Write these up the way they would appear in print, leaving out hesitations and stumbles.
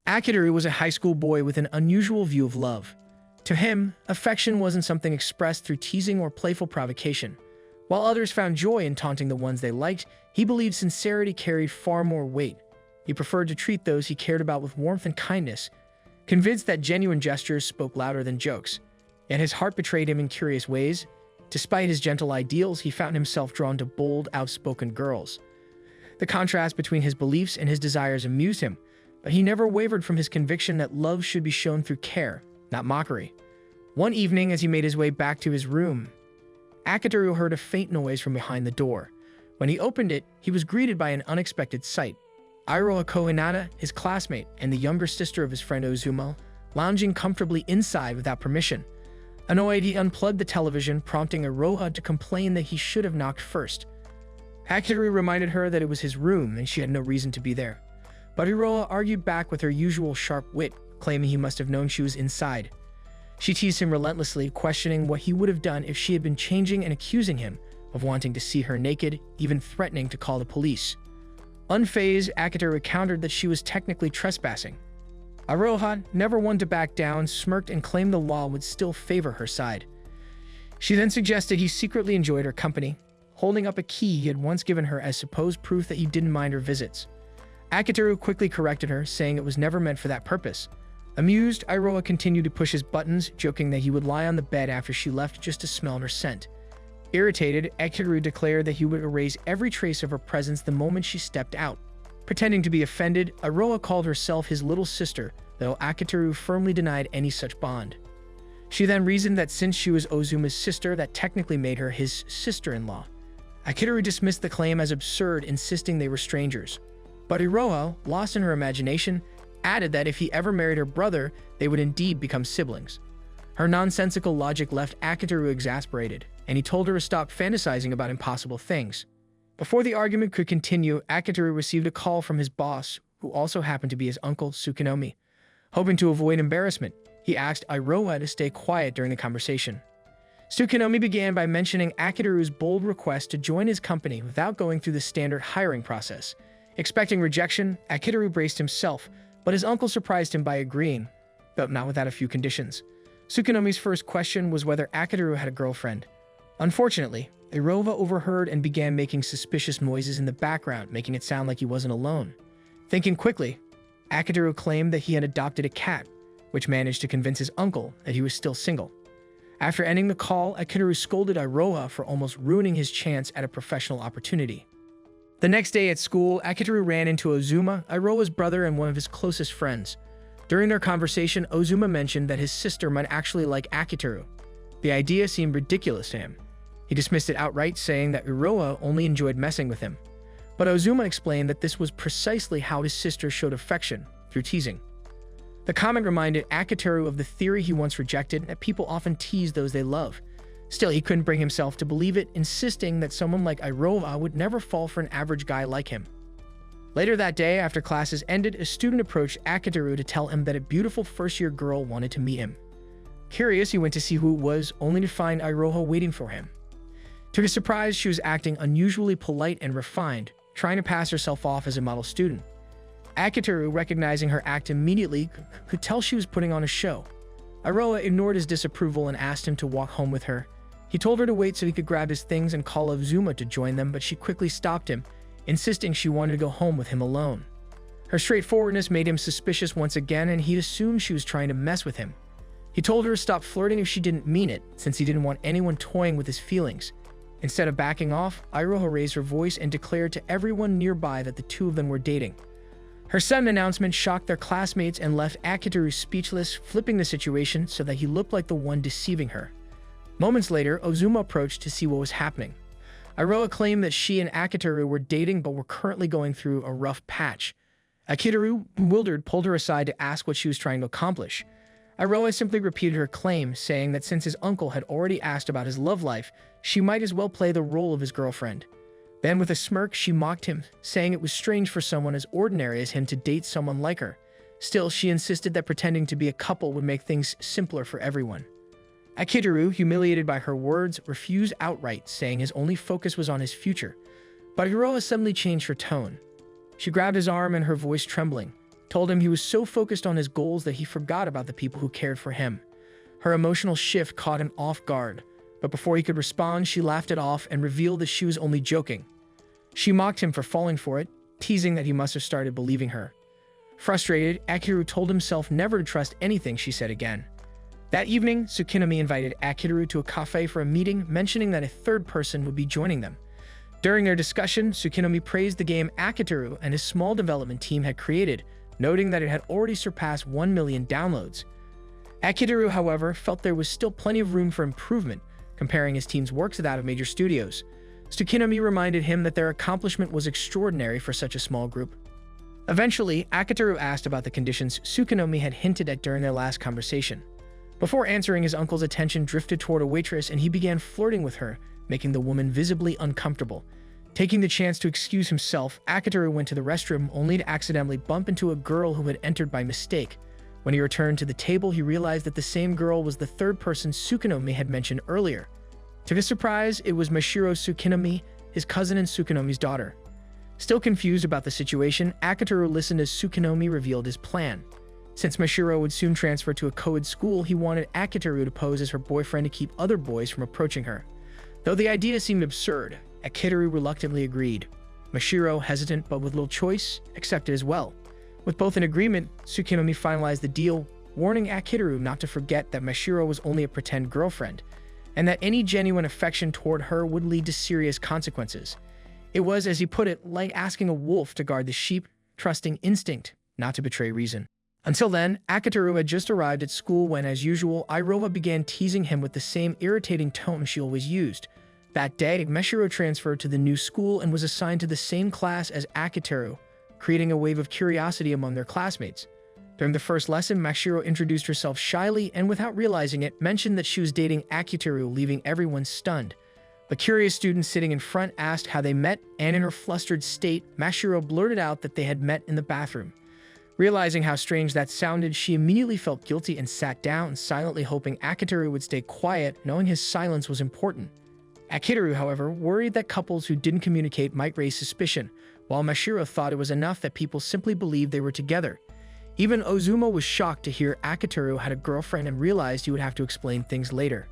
Akiteru was a high school boy with an unusual view of love. To him, affection wasn't something expressed through teasing or playful provocation. While others found joy in taunting the ones they liked, he believed sincerity carried far more weight. He preferred to treat those he cared about with warmth and kindness, convinced that genuine gestures spoke louder than jokes. Yet his heart betrayed him in curious ways. Despite his gentle ideals, he found himself drawn to bold, outspoken girls. The contrast between his beliefs and his desires amused him, but he never wavered from his conviction that love should be shown through care, not mockery. One evening, as he made his way back to his room, Akiteru heard a faint noise from behind the door. When he opened it, he was greeted by an unexpected sight. Iroha Kohinata, his classmate, and the younger sister of his friend Ozuma, lounging comfortably inside without permission. Annoyed, he unplugged the television, prompting Iroha to complain that he should have knocked first. Akiteru reminded her that it was his room and she had no reason to be there. But Iroha argued back with her usual sharp wit, claiming he must have known she was inside. She teased him relentlessly, questioning what he would have done if she had been changing and accusing him of wanting to see her naked, even threatening to call the police. Unfazed, Akiteru countered that she was technically trespassing. Iroha, never one to back down, smirked and claimed the law would still favor her side. She then suggested he secretly enjoyed her company, holding up a key he had once given her as supposed proof that he didn't mind her visits. Akiteru quickly corrected her, saying it was never meant for that purpose. Amused, Iroha continued to push his buttons, joking that he would lie on the bed after she left just to smell her scent. Irritated, Akiteru declared that he would erase every trace of her presence the moment she stepped out. Pretending to be offended, Iroha called herself his little sister, though Akiteru firmly denied any such bond. She then reasoned that since she was Ozuma's sister, that technically made her his sister-in-law. Akiteru dismissed the claim as absurd, insisting they were strangers. But Iroha, lost in her imagination, added that if he ever married her brother, they would indeed become siblings. Her nonsensical logic left Akiteru exasperated, and he told her to stop fantasizing about impossible things. Before the argument could continue, Akiteru received a call from his boss, who also happened to be his uncle, Tsukunomi. Hoping to avoid embarrassment, he asked Iroha to stay quiet during the conversation. Tsukunomi began by mentioning Akiteru's bold request to join his company without going through the standard hiring process. Expecting rejection, Akiteru braced himself, but his uncle surprised him by agreeing, but not without a few conditions. Tsukunomi's first question was whether Akiteru had a girlfriend. Unfortunately, Iroha overheard and began making suspicious noises in the background, making it sound like he wasn't alone. Thinking quickly, Akiteru claimed that he had adopted a cat, which managed to convince his uncle that he was still single. After ending the call, Akiteru scolded Iroha for almost ruining his chance at a professional opportunity. The next day at school, Akiteru ran into Ozuma, Iroha's brother and one of his closest friends. During their conversation, Ozuma mentioned that his sister might actually like Akiteru. The idea seemed ridiculous to him. He dismissed it outright, saying that Iroha only enjoyed messing with him. But Ozuma explained that this was precisely how his sister showed affection, through teasing. The comment reminded Akiteru of the theory he once rejected, that people often tease those they love. Still, he couldn't bring himself to believe it, insisting that someone like Iroha would never fall for an average guy like him. Later that day, after classes ended, a student approached Akiteru to tell him that a beautiful first-year girl wanted to meet him. Curious, he went to see who it was, only to find Iroha waiting for him. To his surprise, she was acting unusually polite and refined, trying to pass herself off as a model student. Akiteru, recognizing her act immediately, could tell she was putting on a show. Iroha ignored his disapproval and asked him to walk home with her. He told her to wait so he could grab his things and call Ozuma to join them, but she quickly stopped him, insisting she wanted to go home with him alone. Her straightforwardness made him suspicious once again, and he'd assumed she was trying to mess with him. He told her to stop flirting if she didn't mean it, since he didn't want anyone toying with his feelings. Instead of backing off, Iroha raised her voice and declared to everyone nearby that the two of them were dating. Her sudden announcement shocked their classmates and left Akiteru speechless, flipping the situation so that he looked like the one deceiving her. Moments later, Ozuma approached to see what was happening. Iroha claimed that she and Akiteru were dating but were currently going through a rough patch. Akiteru, bewildered, pulled her aside to ask what she was trying to accomplish. Iroha simply repeated her claim, saying that since his uncle had already asked about his love life, she might as well play the role of his girlfriend. Then with a smirk, she mocked him, saying it was strange for someone as ordinary as him to date someone like her. Still, she insisted that pretending to be a couple would make things simpler for everyone. Akiteru, humiliated by her words, refused outright, saying his only focus was on his future. But Iroha suddenly changed her tone. She grabbed his arm and her voice trembling. told him he was so focused on his goals that he forgot about the people who cared for him. Her emotional shift caught him off guard, but before he could respond, she laughed it off and revealed that she was only joking. She mocked him for falling for it, teasing that he must have started believing her. Frustrated, Akiteru told himself never to trust anything she said again. That evening, Tsukinami invited Akiteru to a cafe for a meeting, mentioning that a third person would be joining them. During their discussion, Tsukinami praised the game Akiteru and his small development team had created, noting that it had already surpassed 1 million downloads. Akiteru, however, felt there was still plenty of room for improvement, comparing his team's work to that of major studios. Tsukinami reminded him that their accomplishment was extraordinary for such a small group. Eventually, Akiteru asked about the conditions Tsukinami had hinted at during their last conversation. Before answering, his uncle's attention drifted toward a waitress and he began flirting with her, making the woman visibly uncomfortable. Taking the chance to excuse himself, Akiteru went to the restroom only to accidentally bump into a girl who had entered by mistake. When he returned to the table, he realized that the same girl was the third person Tsukinami had mentioned earlier. To his surprise, it was Mashiro Tsukinami, his cousin and Tsukinomi's daughter. Still confused about the situation, Akiteru listened as Tsukinami revealed his plan. Since Mashiro would soon transfer to a co-ed school, he wanted Akiteru to pose as her boyfriend to keep other boys from approaching her. Though the idea seemed absurd, Akiteru reluctantly agreed. Mashiro, hesitant but with little choice, accepted as well. With both in agreement, Tsukinami finalized the deal, warning Akiteru not to forget that Mashiro was only a pretend girlfriend, and that any genuine affection toward her would lead to serious consequences. It was, as he put it, like asking a wolf to guard the sheep, trusting instinct, not to betray reason. Until then, Akiteru had just arrived at school when, as usual, Iroha began teasing him with the same irritating tone she always used. That day, Mashiro transferred to the new school and was assigned to the same class as Akiteru, creating a wave of curiosity among their classmates. During the first lesson, Mashiro introduced herself shyly and, without realizing it, mentioned that she was dating Akiteru, leaving everyone stunned. A curious student sitting in front asked how they met, and in her flustered state, Mashiro blurted out that they had met in the bathroom. Realizing how strange that sounded, she immediately felt guilty and sat down, silently hoping Akiteru would stay quiet, knowing his silence was important. Akiteru, however, worried that couples who didn't communicate might raise suspicion, while Mashiro thought it was enough that people simply believed they were together. Even Ozuma was shocked to hear Akiteru had a girlfriend and realized he would have to explain things later.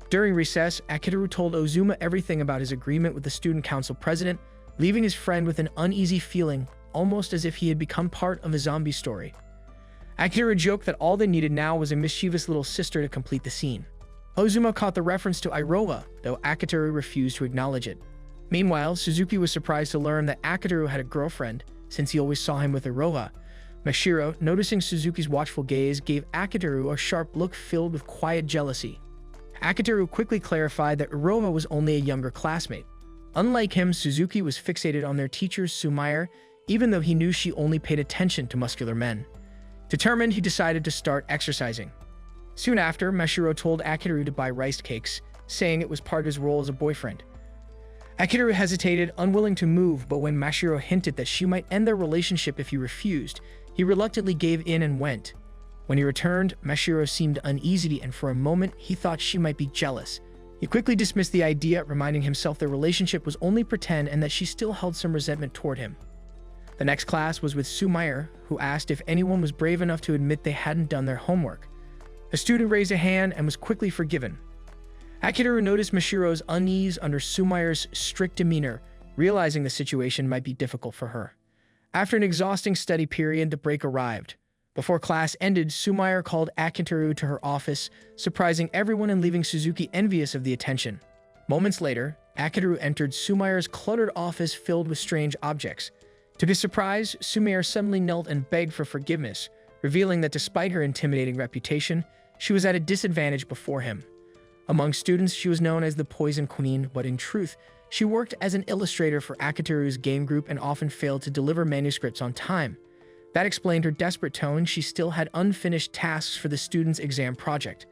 During recess, Akiteru told Ozuma everything about his agreement with the student council president, leaving his friend with an uneasy feeling, almost as if he had become part of a zombie story. Akiteru joked that all they needed now was a mischievous little sister to complete the scene. Ozuma caught the reference to Iroha, though Akiteru refused to acknowledge it. Meanwhile, Suzuki was surprised to learn that Akiteru had a girlfriend, since he always saw him with Iroha. Mashiro, noticing Suzuki's watchful gaze, gave Akiteru a sharp look filled with quiet jealousy. Akiteru quickly clarified that Iroha was only a younger classmate. Unlike him, Suzuki was fixated on their teacher, Sumair, even though he knew she only paid attention to muscular men. Determined, he decided to start exercising. Soon after, Mashiro told Akiteru to buy rice cakes, saying it was part of his role as a boyfriend. Akiteru hesitated, unwilling to move, but when Mashiro hinted that she might end their relationship if he refused, he reluctantly gave in and went. When he returned, Mashiro seemed uneasy, and for a moment, he thought she might be jealous. He quickly dismissed the idea, reminding himself their relationship was only pretend and that she still held some resentment toward him. The next class was with Sumair, who asked if anyone was brave enough to admit they hadn't done their homework. A student raised a hand and was quickly forgiven. Akiteru noticed Mashiro's unease under Sumair's strict demeanor, realizing the situation might be difficult for her. After an exhausting study period, the break arrived. Before class ended, Sumair called Akiteru to her office, surprising everyone and leaving Suzuki envious of the attention. Moments later, Akiteru entered Sumair's cluttered office filled with strange objects. To his surprise, Sumair suddenly knelt and begged for forgiveness, revealing that despite her intimidating reputation, she was at a disadvantage before him. Among students, she was known as the Poison Queen, but in truth, she worked as an illustrator for Akiteru's game group and often failed to deliver manuscripts on time. That explained her desperate tone. She still had unfinished tasks for the students' exam project.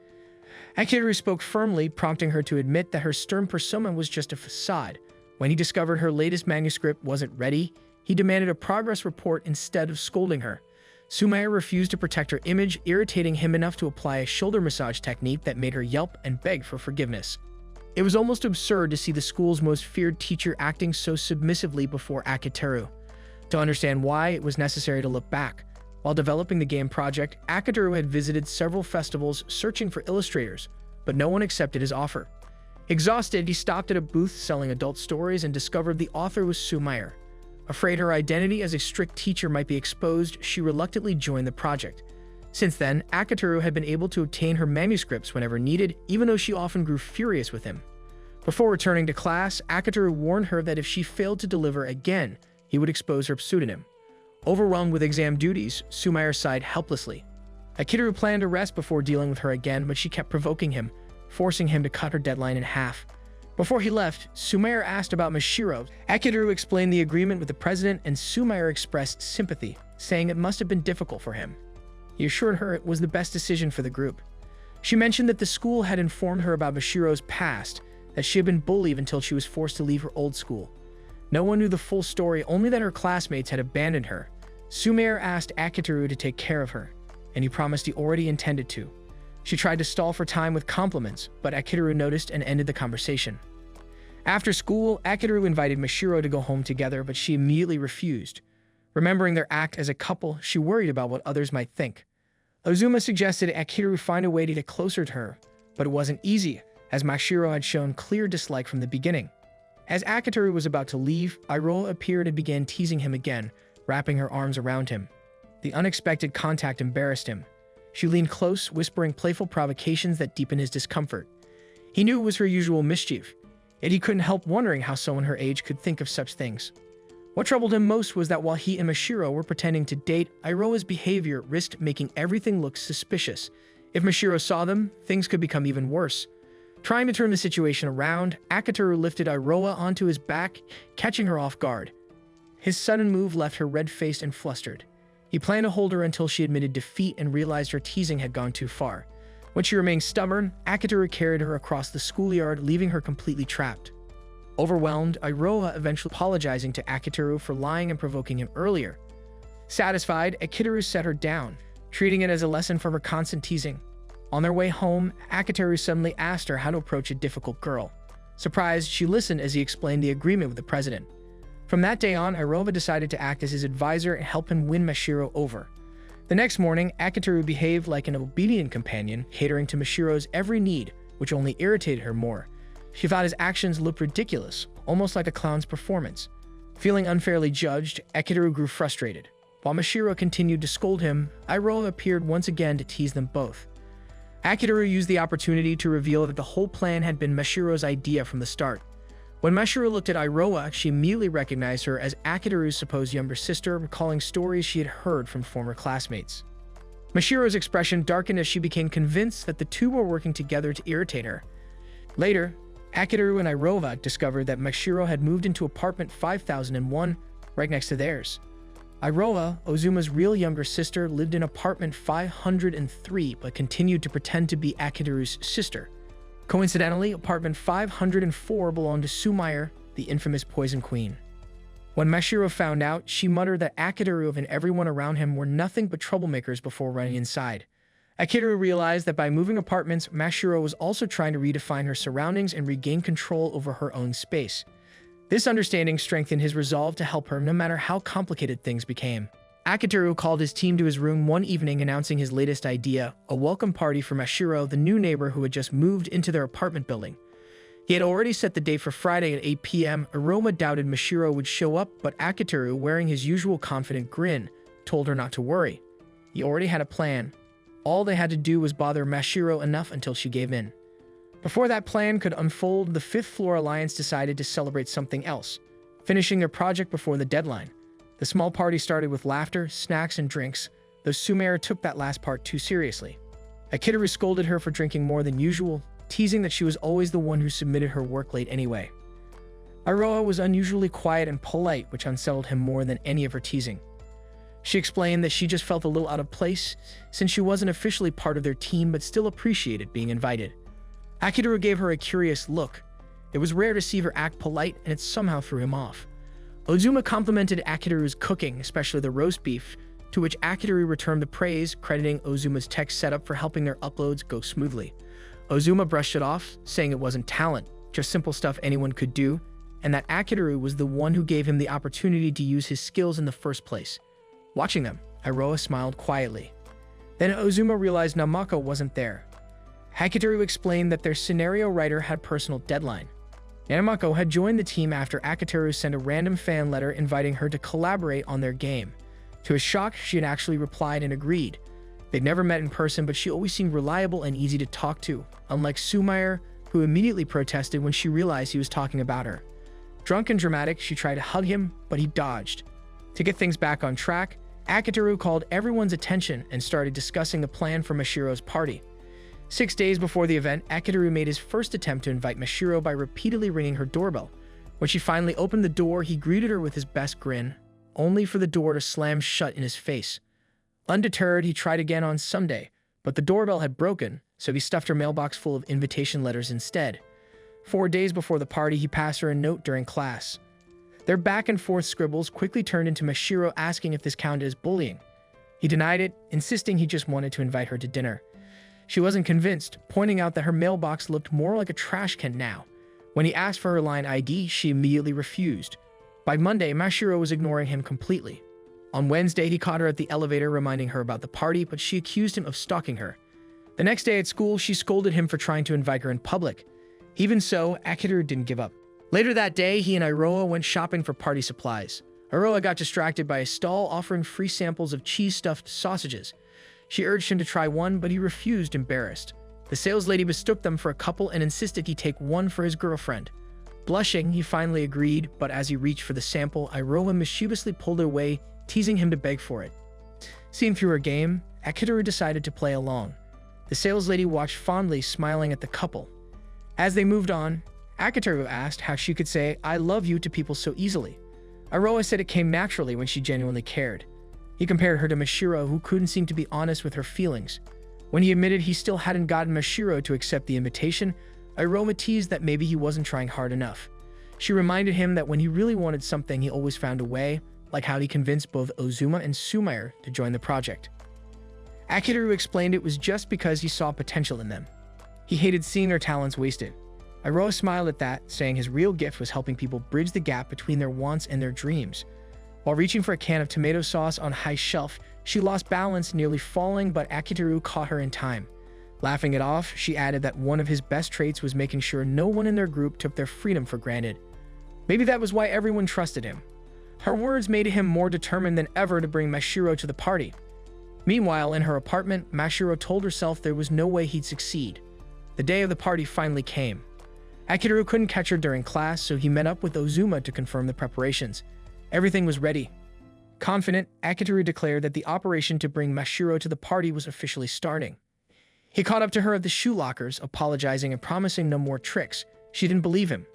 Akiteru spoke firmly, prompting her to admit that her stern persona was just a facade. When he discovered her latest manuscript wasn't ready, he demanded a progress report instead of scolding her. Sumair refused to protect her image, irritating him enough to apply a shoulder massage technique that made her yelp and beg for forgiveness. It was almost absurd to see the school's most feared teacher acting so submissively before Akiteru. To understand why, it was necessary to look back. While developing the game project, Akiteru had visited several festivals searching for illustrators, but no one accepted his offer. Exhausted, he stopped at a booth selling adult stories and discovered the author was Sumire. Afraid her identity as a strict teacher might be exposed, she reluctantly joined the project. Since then, Akiteru had been able to obtain her manuscripts whenever needed, even though she often grew furious with him. Before returning to class, Akiteru warned her that if she failed to deliver again, he would expose her pseudonym. Overwhelmed with exam duties, Sumire sighed helplessly. Akiteru planned to rest before dealing with her again, but she kept provoking him, forcing him to cut her deadline in half. Before he left, Sumire asked about Mashiro. Akiteru explained the agreement with the president, and Sumire expressed sympathy, saying it must have been difficult for him. He assured her it was the best decision for the group. She mentioned that the school had informed her about Mashiro's past, that she had been bullied until she was forced to leave her old school. No one knew the full story, only that her classmates had abandoned her. Sumire asked Akiteru to take care of her, and he promised he already intended to. She tried to stall for time with compliments, but Akiteru noticed and ended the conversation. After school, Akiteru invited Mashiro to go home together, but she immediately refused. Remembering their act as a couple, she worried about what others might think. Ozuma suggested Akiteru find a way to get closer to her, but it wasn't easy, as Mashiro had shown clear dislike from the beginning. As Akiteru was about to leave, Iroha appeared and began teasing him again, wrapping her arms around him. The unexpected contact embarrassed him. She leaned close, whispering playful provocations that deepened his discomfort. He knew it was her usual mischief, yet he couldn't help wondering how someone her age could think of such things. What troubled him most was that while he and Mashiro were pretending to date, Iroha's behavior risked making everything look suspicious. If Mashiro saw them, things could become even worse. Trying to turn the situation around, Akiteru lifted Iroha onto his back, catching her off guard. His sudden move left her red-faced and flustered. He planned to hold her until she admitted defeat and realized her teasing had gone too far. When she remained stubborn, Akiteru carried her across the schoolyard, leaving her completely trapped. Overwhelmed, Iroha eventually apologizing to Akiteru for lying and provoking him earlier. Satisfied, Akiteru set her down, treating it as a lesson from her constant teasing. On their way home, Akiteru suddenly asked her how to approach a difficult girl. Surprised, she listened as he explained the agreement with the president. From that day on, Iroha decided to act as his advisor and help him win Mashiro over. The next morning, Akiteru behaved like an obedient companion, catering to Mashiro's every need, which only irritated her more. She thought his actions looked ridiculous, almost like a clown's performance. Feeling unfairly judged, Akiteru grew frustrated. While Mashiro continued to scold him, Iroha appeared once again to tease them both. Akiteru used the opportunity to reveal that the whole plan had been Mashiro's idea from the start. When Mashiro looked at Iroha, she immediately recognized her as Akiteru's supposed younger sister, recalling stories she had heard from former classmates. Mashiro's expression darkened as she became convinced that the two were working together to irritate her. Later, Akiteru and Iroha discovered that Mashiro had moved into apartment 5001, right next to theirs. Iroha, Ozuma's real younger sister, lived in apartment 503 but continued to pretend to be Akiteru's sister. Coincidentally, apartment 504 belonged to Sumire, the infamous Poison Queen. When Mashiro found out, she muttered that Akiteru and everyone around him were nothing but troublemakers before running inside. Akiteru realized that by moving apartments, Mashiro was also trying to redefine her surroundings and regain control over her own space. This understanding strengthened his resolve to help her no matter how complicated things became. Akiteru called his team to his room one evening announcing his latest idea, a welcome party for Mashiro, the new neighbor who had just moved into their apartment building. He had already set the date for Friday at 8 p.m. Iroha doubted Mashiro would show up, but Akiteru, wearing his usual confident grin, told her not to worry. He already had a plan. All they had to do was bother Mashiro enough until she gave in. Before that plan could unfold, the Fifth Floor Alliance decided to celebrate something else, finishing their project before the deadline. The small party started with laughter, snacks, and drinks, though Sumire took that last part too seriously. Akiteru scolded her for drinking more than usual, teasing that she was always the one who submitted her work late anyway. Iroha was unusually quiet and polite, which unsettled him more than any of her teasing. She explained that she just felt a little out of place, since she wasn't officially part of their team but still appreciated being invited. Akiteru gave her a curious look. It was rare to see her act polite, and it somehow threw him off. Ozuma complimented Akiteru's cooking, especially the roast beef, to which Akiteru returned the praise, crediting Ozuma's tech setup for helping their uploads go smoothly. Ozuma brushed it off, saying it wasn't talent, just simple stuff anyone could do, and that Akiteru was the one who gave him the opportunity to use his skills in the first place. Watching them, Iroha smiled quietly. Then Ozuma realized Namako wasn't there. Akiteru explained that their scenario writer had personal deadline. Namako had joined the team after Akiteru sent a random fan letter inviting her to collaborate on their game. To his shock, she had actually replied and agreed. They'd never met in person, but she always seemed reliable and easy to talk to, unlike Sumair, who immediately protested when she realized he was talking about her. Drunk and dramatic, she tried to hug him, but he dodged. To get things back on track, Akiteru called everyone's attention and started discussing the plan for Mashiro's party. 6 days before the event, Akiteru made his first attempt to invite Mashiro by repeatedly ringing her doorbell. When she finally opened the door, he greeted her with his best grin, only for the door to slam shut in his face. Undeterred, he tried again on Sunday, but the doorbell had broken, so he stuffed her mailbox full of invitation letters instead. 4 days before the party, he passed her a note during class. Their back-and-forth scribbles quickly turned into Mashiro asking if this counted as bullying. He denied it, insisting he just wanted to invite her to dinner. She wasn't convinced, pointing out that her mailbox looked more like a trash can now. When he asked for her line ID, she immediately refused. By Monday, Mashiro was ignoring him completely. On Wednesday, he caught her at the elevator, reminding her about the party, but she accused him of stalking her. The next day at school, she scolded him for trying to invite her in public. Even so, Akiteru didn't give up. Later that day, he and Iroha went shopping for party supplies. Iroha got distracted by a stall offering free samples of cheese-stuffed sausages. She urged him to try one, but he refused, embarrassed. The saleslady mistook them for a couple and insisted he take one for his girlfriend. Blushing, he finally agreed, but as he reached for the sample, Iroha mischievously pulled it away, teasing him to beg for it. Seeing through her game, Akiteru decided to play along. The saleslady watched fondly, smiling at the couple. As they moved on, Akiteru asked how she could say, "I love you" to people so easily. Iroha said it came naturally when she genuinely cared. He compared her to Mashiro, who couldn't seem to be honest with her feelings. When he admitted he still hadn't gotten Mashiro to accept the invitation, Iroha teased that maybe he wasn't trying hard enough. She reminded him that when he really wanted something, he always found a way, like how he convinced both Ozuma and Sumair to join the project. Akiteru explained it was just because he saw potential in them. He hated seeing their talents wasted. Iroha smiled at that, saying his real gift was helping people bridge the gap between their wants and their dreams. While reaching for a can of tomato sauce on a high shelf, she lost balance, nearly falling, but Akiteru caught her in time. Laughing it off, she added that one of his best traits was making sure no one in their group took their freedom for granted. Maybe that was why everyone trusted him. Her words made him more determined than ever to bring Mashiro to the party. Meanwhile, in her apartment, Mashiro told herself there was no way he'd succeed. The day of the party finally came. Akiteru couldn't catch her during class, so he met up with Ozuma to confirm the preparations. Everything was ready. Confident, Akiteru declared that the operation to bring Mashiro to the party was officially starting. He caught up to her at the shoe lockers, apologizing and promising no more tricks. She didn't believe him.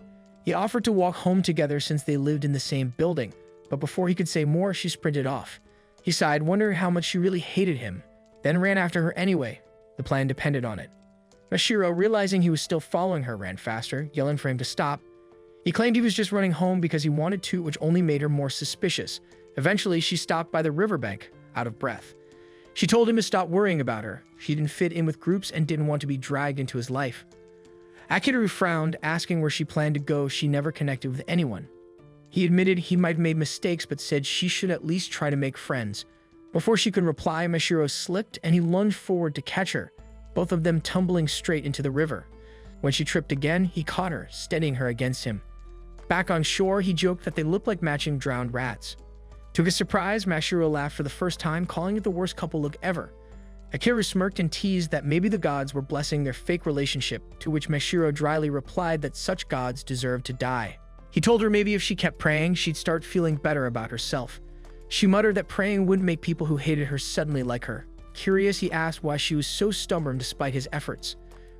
He offered to walk home together since they lived in the same building, but before he could say more, she sprinted off. He sighed, wondering how much she really hated him, then ran after her anyway. The plan depended on it. Mashiro, realizing he was still following her, ran faster, yelling for him to stop. He claimed he was just running home because he wanted to, which only made her more suspicious. Eventually, she stopped by the riverbank, out of breath. She told him to stop worrying about her. She didn't fit in with groups and didn't want to be dragged into his life. Akiteru frowned, asking where she planned to go. She never connected with anyone. He admitted he might have made mistakes, but said she should at least try to make friends. Before she could reply, Mashiro slipped and he lunged forward to catch her, both of them tumbling straight into the river. When she tripped again, he caught her, steadying her against him. Back on shore, he joked that they looked like matching drowned rats. To his surprise, Mashiro laughed for the first time, calling it the worst couple look ever. Akiteru smirked and teased that maybe the gods were blessing their fake relationship, to which Mashiro dryly replied that such gods deserved to die. He told her maybe if she kept praying, she'd start feeling better about herself. She muttered that praying wouldn't make people who hated her suddenly like her. Curious, he asked why she was so stubborn despite his efforts.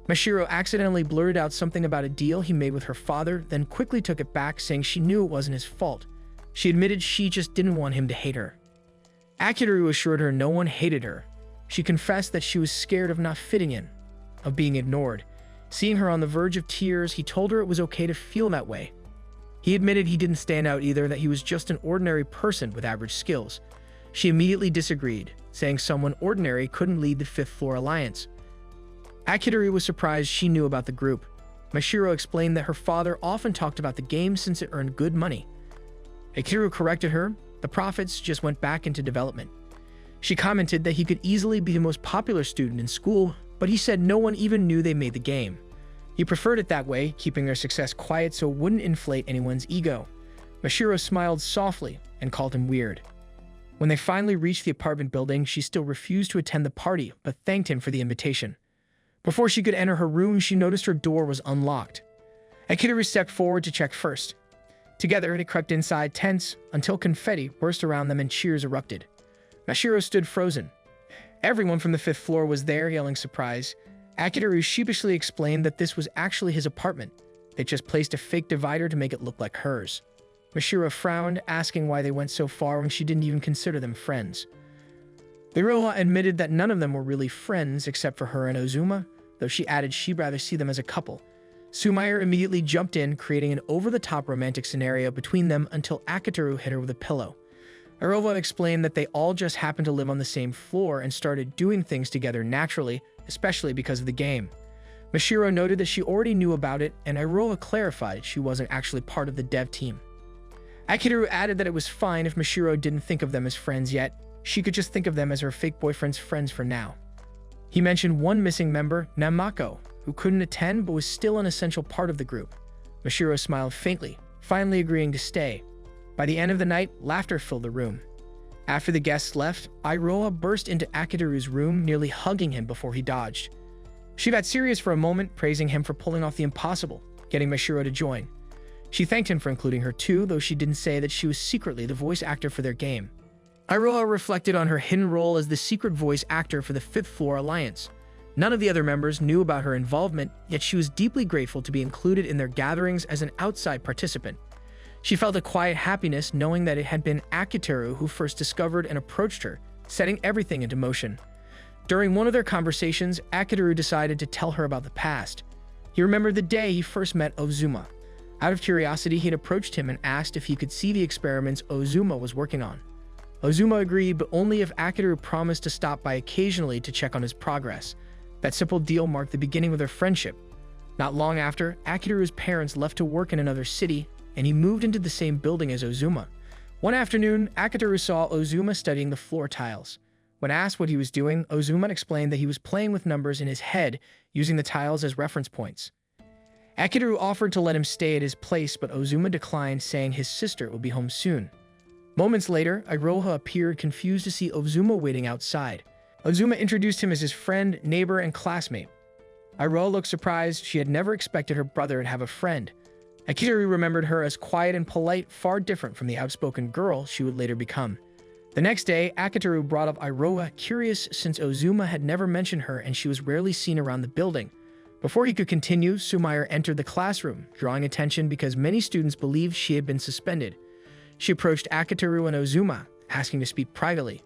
Mashiro accidentally blurted out something about a deal he made with her father, then quickly took it back, saying she knew it wasn't his fault. She admitted she just didn't want him to hate her. Akiteru assured her no one hated her. She confessed that she was scared of not fitting in, of being ignored. Seeing her on the verge of tears, he told her it was okay to feel that way. He admitted he didn't stand out either, that he was just an ordinary person with average skills. She immediately disagreed, saying someone ordinary couldn't lead the Fifth Floor Alliance. Akiteru was surprised she knew about the group. Mashiro explained that her father often talked about the game since it earned good money. Akiteru corrected her. The profits just went back into development. She commented that he could easily be the most popular student in school, but he said no one even knew they made the game. He preferred it that way, keeping their success quiet so it wouldn't inflate anyone's ego. Mashiro smiled softly and called him weird. When they finally reached the apartment building, she still refused to attend the party, but thanked him for the invitation. Before she could enter her room, she noticed her door was unlocked. Akiteru stepped forward to check first. Together, they crept inside tense until confetti burst around them and cheers erupted. Mashiro stood frozen. Everyone from the 5th floor was there, yelling surprise. Akiteru sheepishly explained that this was actually his apartment. They just placed a fake divider to make it look like hers. Mashiro frowned, asking why they went so far when she didn't even consider them friends. Iroha admitted that none of them were really friends except for her and Ozuma, though she added she'd rather see them as a couple. Sumair immediately jumped in, creating an over-the-top romantic scenario between them until Akiteru hit her with a pillow. Iroha explained that they all just happened to live on the same floor and started doing things together naturally, especially because of the game. Mashiro noted that she already knew about it, and Iroha clarified she wasn't actually part of the dev team. Akiteru added that it was fine if Mashiro didn't think of them as friends yet. She could just think of them as her fake boyfriend's friends for now. He mentioned one missing member, Namako, who couldn't attend but was still an essential part of the group. Mashiro smiled faintly, finally agreeing to stay. By the end of the night, laughter filled the room. After the guests left, Iroha burst into Akiteru's room, nearly hugging him before he dodged. She got serious for a moment, praising him for pulling off the impossible, getting Mashiro to join. She thanked him for including her too, though she didn't say that she was secretly the voice actor for their game. Iroha reflected on her hidden role as the secret voice actor for the 5th Floor Alliance. None of the other members knew about her involvement, yet she was deeply grateful to be included in their gatherings as an outside participant. She felt a quiet happiness knowing that it had been Akiteru who first discovered and approached her, setting everything into motion. During one of their conversations, Akiteru decided to tell her about the past. He remembered the day he first met Ozuma. Out of curiosity, he had approached him and asked if he could see the experiments Ozuma was working on. Ozuma agreed, but only if Akiteru promised to stop by occasionally to check on his progress. That simple deal marked the beginning of their friendship. Not long after, Akiteru's parents left to work in another city, and he moved into the same building as Ozuma. One afternoon, Akiteru saw Ozuma studying the floor tiles. When asked what he was doing, Ozuma explained that he was playing with numbers in his head, using the tiles as reference points. Akiteru offered to let him stay at his place, but Ozuma declined, saying his sister would be home soon. Moments later, Iroha appeared, confused to see Ozuma waiting outside. Ozuma introduced him as his friend, neighbor, and classmate. Iroha looked surprised. She had never expected her brother to have a friend. Akiteru remembered her as quiet and polite, far different from the outspoken girl she would later become. The next day, Akiteru brought up Iroha, curious since Ozuma had never mentioned her and she was rarely seen around the building. Before he could continue, Sumair entered the classroom, drawing attention because many students believed she had been suspended. She approached Akiteru and Ozuma, asking to speak privately.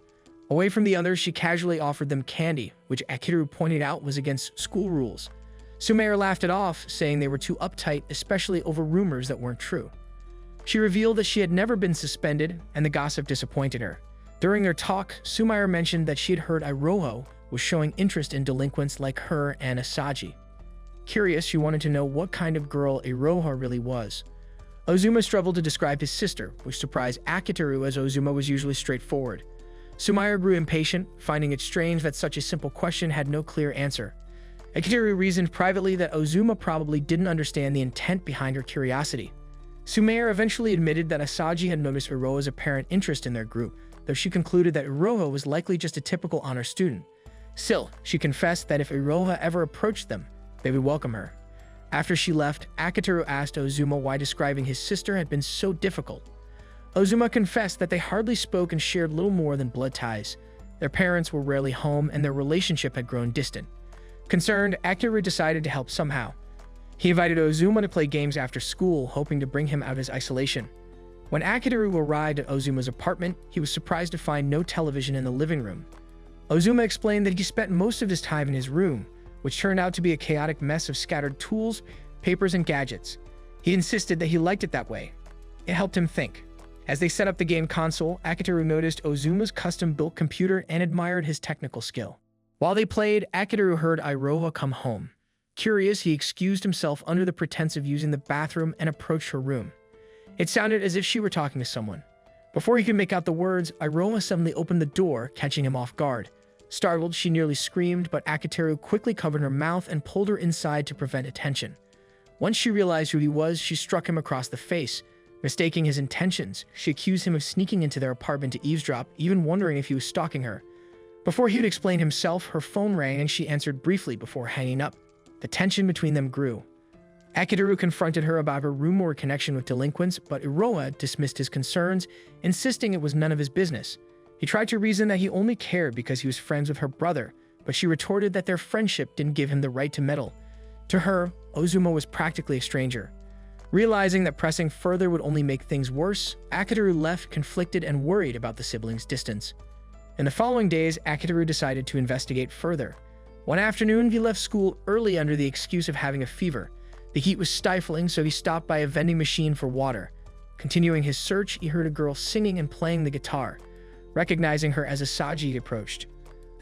Away from the others, she casually offered them candy, which Akiteru pointed out was against school rules. Sumair laughed it off, saying they were too uptight, especially over rumors that weren't true. She revealed that she had never been suspended, and the gossip disappointed her. During their talk, Sumair mentioned that she had heard Iroha was showing interest in delinquents like her and Asaji. Curious, she wanted to know what kind of girl Iroha really was. Ozuma struggled to describe his sister, which surprised Akiteru as Ozuma was usually straightforward. Sumair grew impatient, finding it strange that such a simple question had no clear answer. Akiteru reasoned privately that Ozuma probably didn't understand the intent behind her curiosity. Sumair eventually admitted that Asaji had noticed Iroha's apparent interest in their group, though she concluded that Iroha was likely just a typical honor student. Still, she confessed that if Iroha ever approached them, they would welcome her. After she left, Akiteru asked Ozuma why describing his sister had been so difficult. Ozuma confessed that they hardly spoke and shared little more than blood ties. Their parents were rarely home and their relationship had grown distant. Concerned, Akiteru decided to help somehow. He invited Ozuma to play games after school, hoping to bring him out of his isolation. When Akiteru arrived at Ozuma's apartment, he was surprised to find no television in the living room. Ozuma explained that he spent most of his time in his room, which turned out to be a chaotic mess of scattered tools, papers, and gadgets. He insisted that he liked it that way. It helped him think. As they set up the game console, Akiteru noticed Ozuma's custom-built computer and admired his technical skill. While they played, Akiteru heard Iroha come home. Curious, he excused himself under the pretense of using the bathroom and approached her room. It sounded as if she were talking to someone. Before he could make out the words, Iroha suddenly opened the door, catching him off guard. Startled, she nearly screamed, but Akiteru quickly covered her mouth and pulled her inside to prevent attention. Once she realized who he was, she struck him across the face. Mistaking his intentions, she accused him of sneaking into their apartment to eavesdrop, even wondering if he was stalking her. Before he could explain himself, her phone rang and she answered briefly before hanging up. The tension between them grew. Akiteru confronted her about her rumored connection with delinquents, but Iroha dismissed his concerns, insisting it was none of his business. He tried to reason that he only cared because he was friends with her brother, but she retorted that their friendship didn't give him the right to meddle. To her, Ozuma was practically a stranger. Realizing that pressing further would only make things worse, Akiteru left conflicted and worried about the siblings' distance. In the following days, Akiteru decided to investigate further. One afternoon, he left school early under the excuse of having a fever. The heat was stifling, so he stopped by a vending machine for water. Continuing his search, he heard a girl singing and playing the guitar. Recognizing her as Asagi, he approached.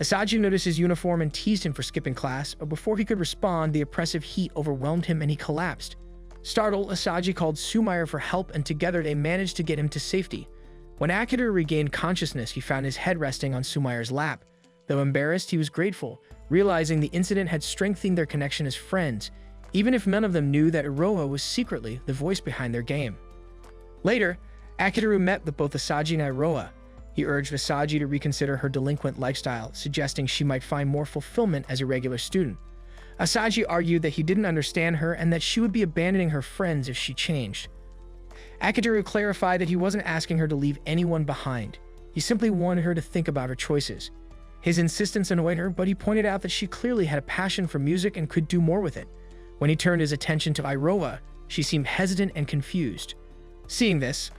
Asagi noticed his uniform and teased him for skipping class, but before he could respond, the oppressive heat overwhelmed him and he collapsed. Startled, Asagi called Sumire for help, and together they managed to get him to safety. When Akiteru regained consciousness, he found his head resting on Sumire's lap. Though embarrassed, he was grateful, realizing the incident had strengthened their connection as friends, even if none of them knew that Iroha was secretly the voice behind their game. Later, Akiteru met with both Asagi and Iroha. He urged Asagi to reconsider her delinquent lifestyle, suggesting she might find more fulfillment as a regular student. Asagi argued that he didn't understand her and that she would be abandoning her friends if she changed. Akiteru clarified that he wasn't asking her to leave anyone behind. He simply wanted her to think about her choices. His insistence annoyed her, but he pointed out that she clearly had a passion for music and could do more with it. When he turned his attention to Iroha, she seemed hesitant and confused. Seeing this,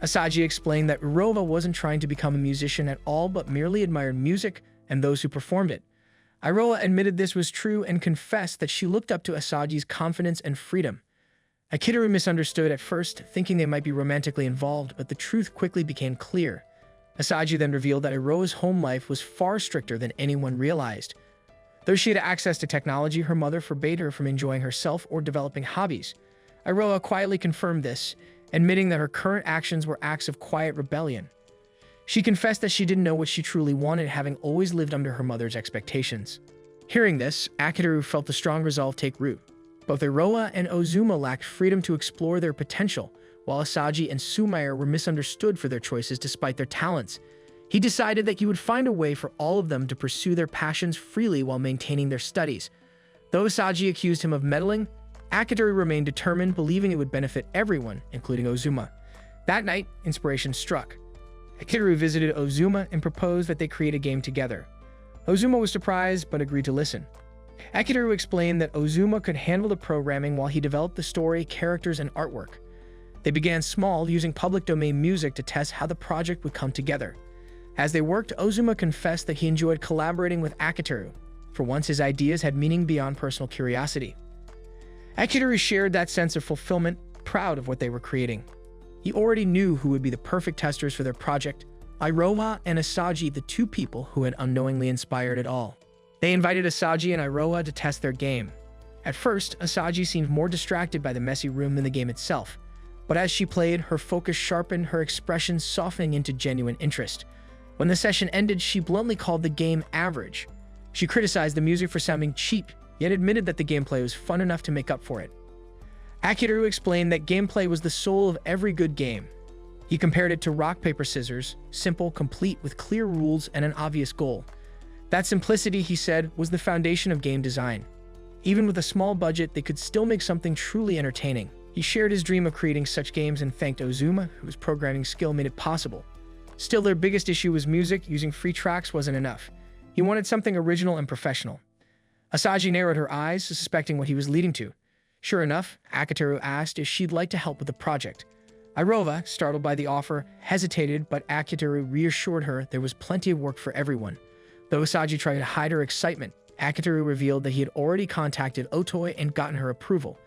Asagi explained that Iroha wasn't trying to become a musician at all, but merely admired music and those who performed it. Iroha admitted this was true and confessed that she looked up to Asagi's confidence and freedom. Akiteru misunderstood at first, thinking they might be romantically involved, but the truth quickly became clear. Asagi then revealed that Iroha's home life was far stricter than anyone realized. Though she had access to technology, her mother forbade her from enjoying herself or developing hobbies. Iroha quietly confirmed this, admitting that her current actions were acts of quiet rebellion. She confessed that she didn't know what she truly wanted, having always lived under her mother's expectations. Hearing this, Akiteru felt the strong resolve take root. Both Iroha and Ozuma lacked freedom to explore their potential, while Asagi and Sumire were misunderstood for their choices despite their talents. He decided that he would find a way for all of them to pursue their passions freely while maintaining their studies. Though Asagi accused him of meddling, Akiteru remained determined, believing it would benefit everyone, including Ozuma. That night, inspiration struck. Akiteru visited Ozuma and proposed that they create a game together. Ozuma was surprised but agreed to listen. Akiteru explained that Ozuma could handle the programming while he developed the story, characters, and artwork. They began small, using public domain music to test how the project would come together. As they worked, Ozuma confessed that he enjoyed collaborating with Akiteru. For once, his ideas had meaning beyond personal curiosity. Akiteru shared that sense of fulfillment, proud of what they were creating. He already knew who would be the perfect testers for their project: Iroha and Asagi, the two people who had unknowingly inspired it all. They invited Asagi and Iroha to test their game. At first, Asagi seemed more distracted by the messy room than the game itself, but as she played, her focus sharpened, her expression softening into genuine interest. When the session ended, she bluntly called the game average. She criticized the music for sounding cheap, yet admitted that the gameplay was fun enough to make up for it. Akiteru explained that gameplay was the soul of every good game. He compared it to rock, paper, scissors, simple, complete, with clear rules and an obvious goal. That simplicity, he said, was the foundation of game design. Even with a small budget, they could still make something truly entertaining. He shared his dream of creating such games and thanked Ozuma, whose programming skill made it possible. Still, their biggest issue was music. Using free tracks wasn't enough. He wanted something original and professional. Asagi narrowed her eyes, suspecting what he was leading to. Sure enough, Akiteru asked if she'd like to help with the project. Iroha, startled by the offer, hesitated, but Akiteru reassured her there was plenty of work for everyone. Though Asagi tried to hide her excitement, Akiteru revealed that he had already contacted Otoi and gotten her approval.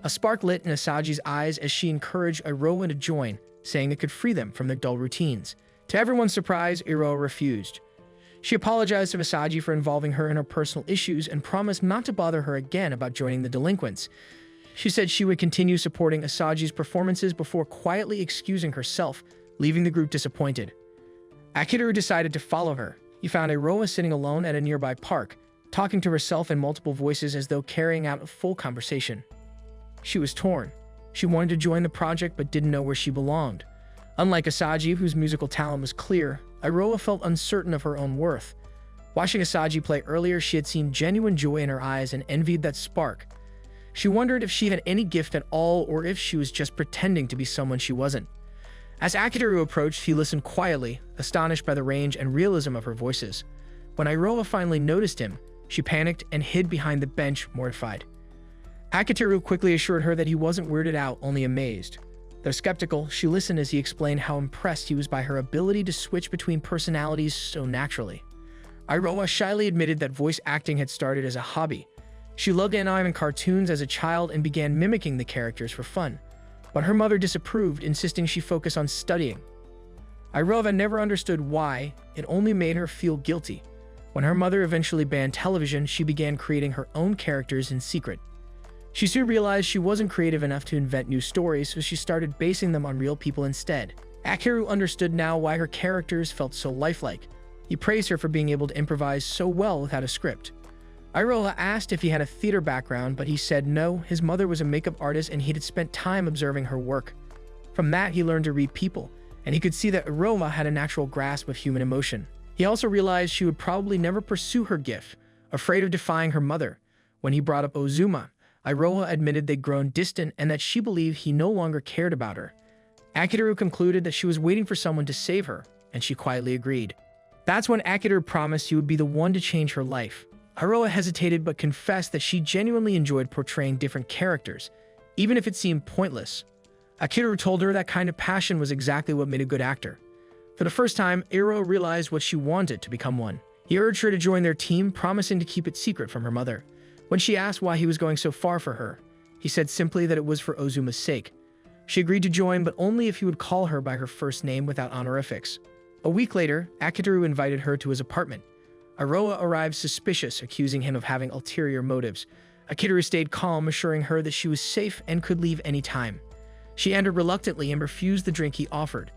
A spark lit in Asagi's eyes as she encouraged Iroha to join, saying it could free them from their dull routines. To everyone's surprise, Iroha refused. She apologized to Asagi for involving her in her personal issues and promised not to bother her again about joining the delinquents. She said she would continue supporting Asagi's performances before quietly excusing herself, leaving the group disappointed. Akiteru decided to follow her. He found Iroha sitting alone at a nearby park, talking to herself in multiple voices as though carrying out a full conversation. She was torn. She wanted to join the project but didn't know where she belonged. Unlike Asagi, whose musical talent was clear, Iroha felt uncertain of her own worth. Watching Asagi play earlier, she had seen genuine joy in her eyes and envied that spark. She wondered if she had any gift at all or if she was just pretending to be someone she wasn't. As Akiteru approached, he listened quietly, astonished by the range and realism of her voices. When Iroha finally noticed him, she panicked and hid behind the bench, mortified. Akiteru quickly assured her that he wasn't weirded out, only amazed. Though skeptical, she listened as he explained how impressed he was by her ability to switch between personalities so naturally. Iroha shyly admitted that voice acting had started as a hobby. She loved anime and cartoons as a child and began mimicking the characters for fun. But her mother disapproved, insisting she focus on studying. Iroha never understood why. It only made her feel guilty. When her mother eventually banned television, she began creating her own characters in secret. She soon realized she wasn't creative enough to invent new stories, so she started basing them on real people instead. Akiteru understood now why her characters felt so lifelike. He praised her for being able to improvise so well without a script. Iroha asked if he had a theater background, but he said no, his mother was a makeup artist and he had spent time observing her work. From that, he learned to read people, and he could see that Iroha had a natural grasp of human emotion. He also realized she would probably never pursue her gift, afraid of defying her mother. When he brought up Ozuma, Iroha admitted they'd grown distant and that she believed he no longer cared about her. Akiteru concluded that she was waiting for someone to save her, and she quietly agreed. That's when Akiteru promised he would be the one to change her life. Iroha hesitated but confessed that she genuinely enjoyed portraying different characters, even if it seemed pointless. Akiteru told her that kind of passion was exactly what made a good actor. For the first time, Iroha realized what she wanted to become one. He urged her to join their team, promising to keep it secret from her mother. When she asked why he was going so far for her, he said simply that it was for Ozuma's sake. She agreed to join, but only if he would call her by her first name without honorifics. A week later, Akiteru invited her to his apartment. Iroha arrived suspicious, accusing him of having ulterior motives. Akiteru stayed calm, assuring her that she was safe and could leave any time. She entered reluctantly and refused the drink he offered.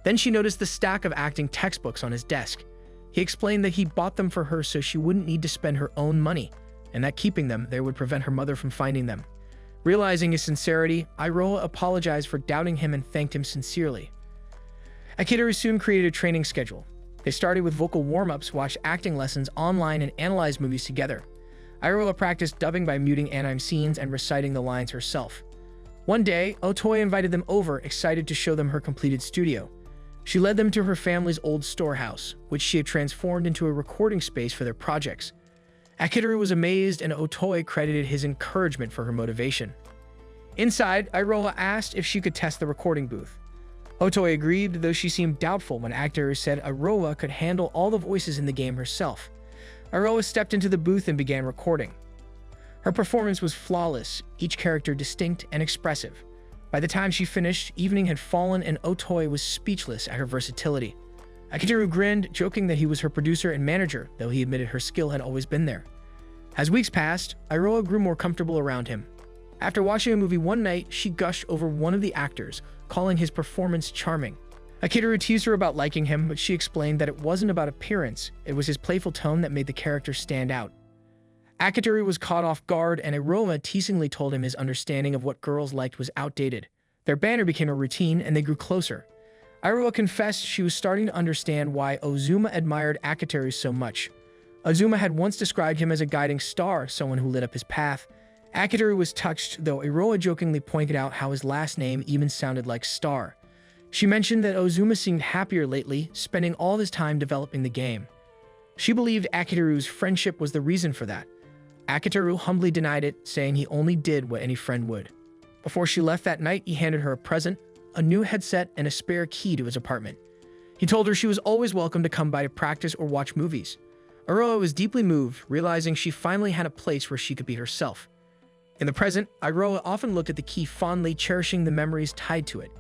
Then she noticed the stack of acting textbooks on his desk. He explained that he bought them for her so she wouldn't need to spend her own money, and that keeping them there would prevent her mother from finding them. Realizing his sincerity, Iroha apologized for doubting him and thanked him sincerely. Akiteru soon created a training schedule. They started with vocal warm-ups, watched acting lessons online, and analyzed movies together. Iroha practiced dubbing by muting anime scenes and reciting the lines herself. One day, Otoy invited them over, excited to show them her completed studio. She led them to her family's old storehouse, which she had transformed into a recording space for their projects. Akiteru was amazed, and Otoy credited his encouragement for her motivation. Inside, Iroha asked if she could test the recording booth. Otoy agreed, though she seemed doubtful when Akiteru said Iroha could handle all the voices in the game herself. Iroha stepped into the booth and began recording. Her performance was flawless, each character distinct and expressive. By the time she finished, evening had fallen and Otoy was speechless at her versatility. Akiteru grinned, joking that he was her producer and manager, though he admitted her skill had always been there. As weeks passed, Iroha grew more comfortable around him. After watching a movie one night, she gushed over one of the actors, calling his performance charming. Akiteru teased her about liking him, but she explained that it wasn't about appearance, it was his playful tone that made the character stand out. Akiteru was caught off guard, and Iroha teasingly told him his understanding of what girls liked was outdated. Their banter became a routine, and they grew closer. Iroha confessed she was starting to understand why Ozuma admired Akiteru so much. Ozuma had once described him as a guiding star, someone who lit up his path. Akiteru was touched, though Iroha jokingly pointed out how his last name even sounded like star. She mentioned that Ozuma seemed happier lately, spending all his time developing the game. She believed Akiteru's friendship was the reason for that. Akiteru humbly denied it, saying he only did what any friend would. Before she left that night, he handed her a present, a new headset, and a spare key to his apartment. He told her she was always welcome to come by to practice or watch movies. Iroha was deeply moved, realizing she finally had a place where she could be herself. In the present, Iroha often looked at the key fondly, cherishing the memories tied to it.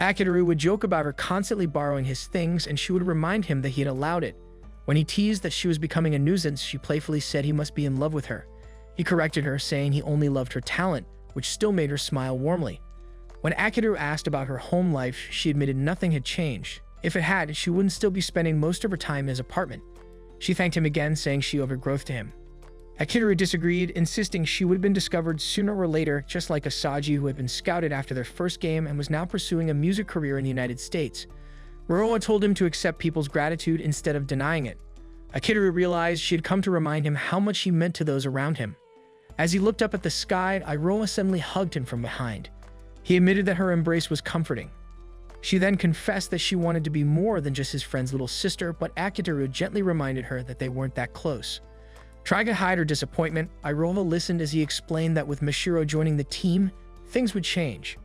Akiteru would joke about her constantly borrowing his things, and she would remind him that he had allowed it. When he teased that she was becoming a nuisance, she playfully said he must be in love with her. He corrected her, saying he only loved her talent, which still made her smile warmly. When Akiteru asked about her home life, she admitted nothing had changed. If it had, she wouldn't still be spending most of her time in his apartment. She thanked him again, saying she owed her growth to him. Akiteru disagreed, insisting she would have been discovered sooner or later, just like Asaji, who had been scouted after their first game and was now pursuing a music career in the United States. Iroha told him to accept people's gratitude instead of denying it. Akiteru realized she had come to remind him how much he meant to those around him. As he looked up at the sky, Iroha suddenly hugged him from behind. He admitted that her embrace was comforting. She then confessed that she wanted to be more than just his friend's little sister, but Akiteru gently reminded her that they weren't that close. Trying to hide her disappointment, Iroha listened as he explained that with Mashiro joining the team, things would change.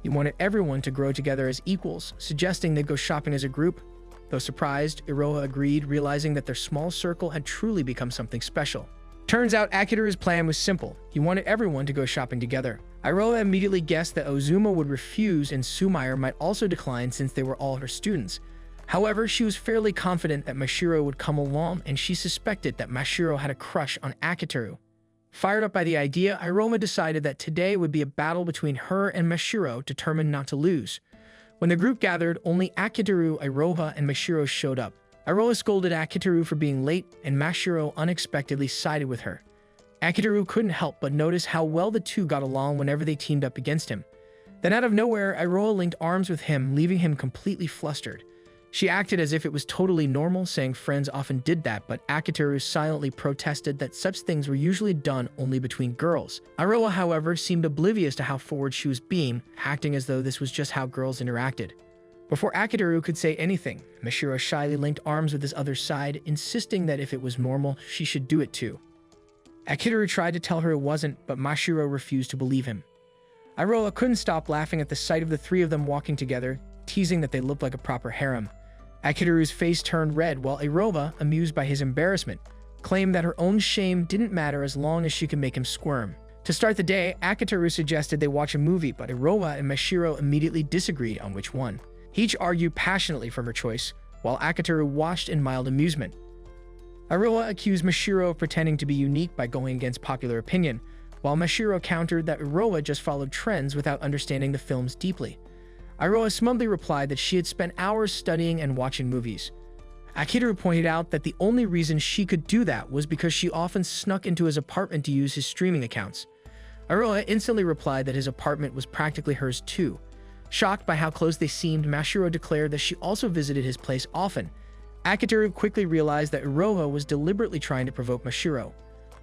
He wanted everyone to grow together as equals, suggesting they'd go shopping as a group. Though surprised, Iroha agreed, realizing that their small circle had truly become something special. Turns out Akiteru's plan was simple. He wanted everyone to go shopping together. Iroha immediately guessed that Ozuma would refuse and Sumire might also decline since they were all her students. However, she was fairly confident that Mashiro would come along, and she suspected that Mashiro had a crush on Akiteru. Fired up by the idea, Iroha decided that today would be a battle between her and Mashiro, determined not to lose. When the group gathered, only Akiteru, Iroha, and Mashiro showed up. Iroha scolded Akiteru for being late, and Mashiro unexpectedly sided with her. Akiteru couldn't help but notice how well the two got along whenever they teamed up against him. Then out of nowhere, Iroha linked arms with him, leaving him completely flustered. She acted as if it was totally normal, saying friends often did that, but Akiteru silently protested that such things were usually done only between girls. Iroha, however, seemed oblivious to how forward she was being, acting as though this was just how girls interacted. Before Akiteru could say anything, Mashiro shyly linked arms with his other side, insisting that if it was normal, she should do it too. Akiteru tried to tell her it wasn't, but Mashiro refused to believe him. Iroha couldn't stop laughing at the sight of the three of them walking together, teasing that they looked like a proper harem. Akiteru's face turned red, while Iroha, amused by his embarrassment, claimed that her own shame didn't matter as long as she could make him squirm. To start the day, Akiteru suggested they watch a movie, but Iroha and Mashiro immediately disagreed on which one. Each argued passionately for her choice, while Akiteru watched in mild amusement. Iroha accused Mashiro of pretending to be unique by going against popular opinion, while Mashiro countered that Iroha just followed trends without understanding the films deeply. Iroha smugly replied that she had spent hours studying and watching movies. Akiteru pointed out that the only reason she could do that was because she often snuck into his apartment to use his streaming accounts. Iroha instantly replied that his apartment was practically hers too. Shocked by how close they seemed, Mashiro declared that she also visited his place often. Akiteru quickly realized that Iroha was deliberately trying to provoke Mashiro.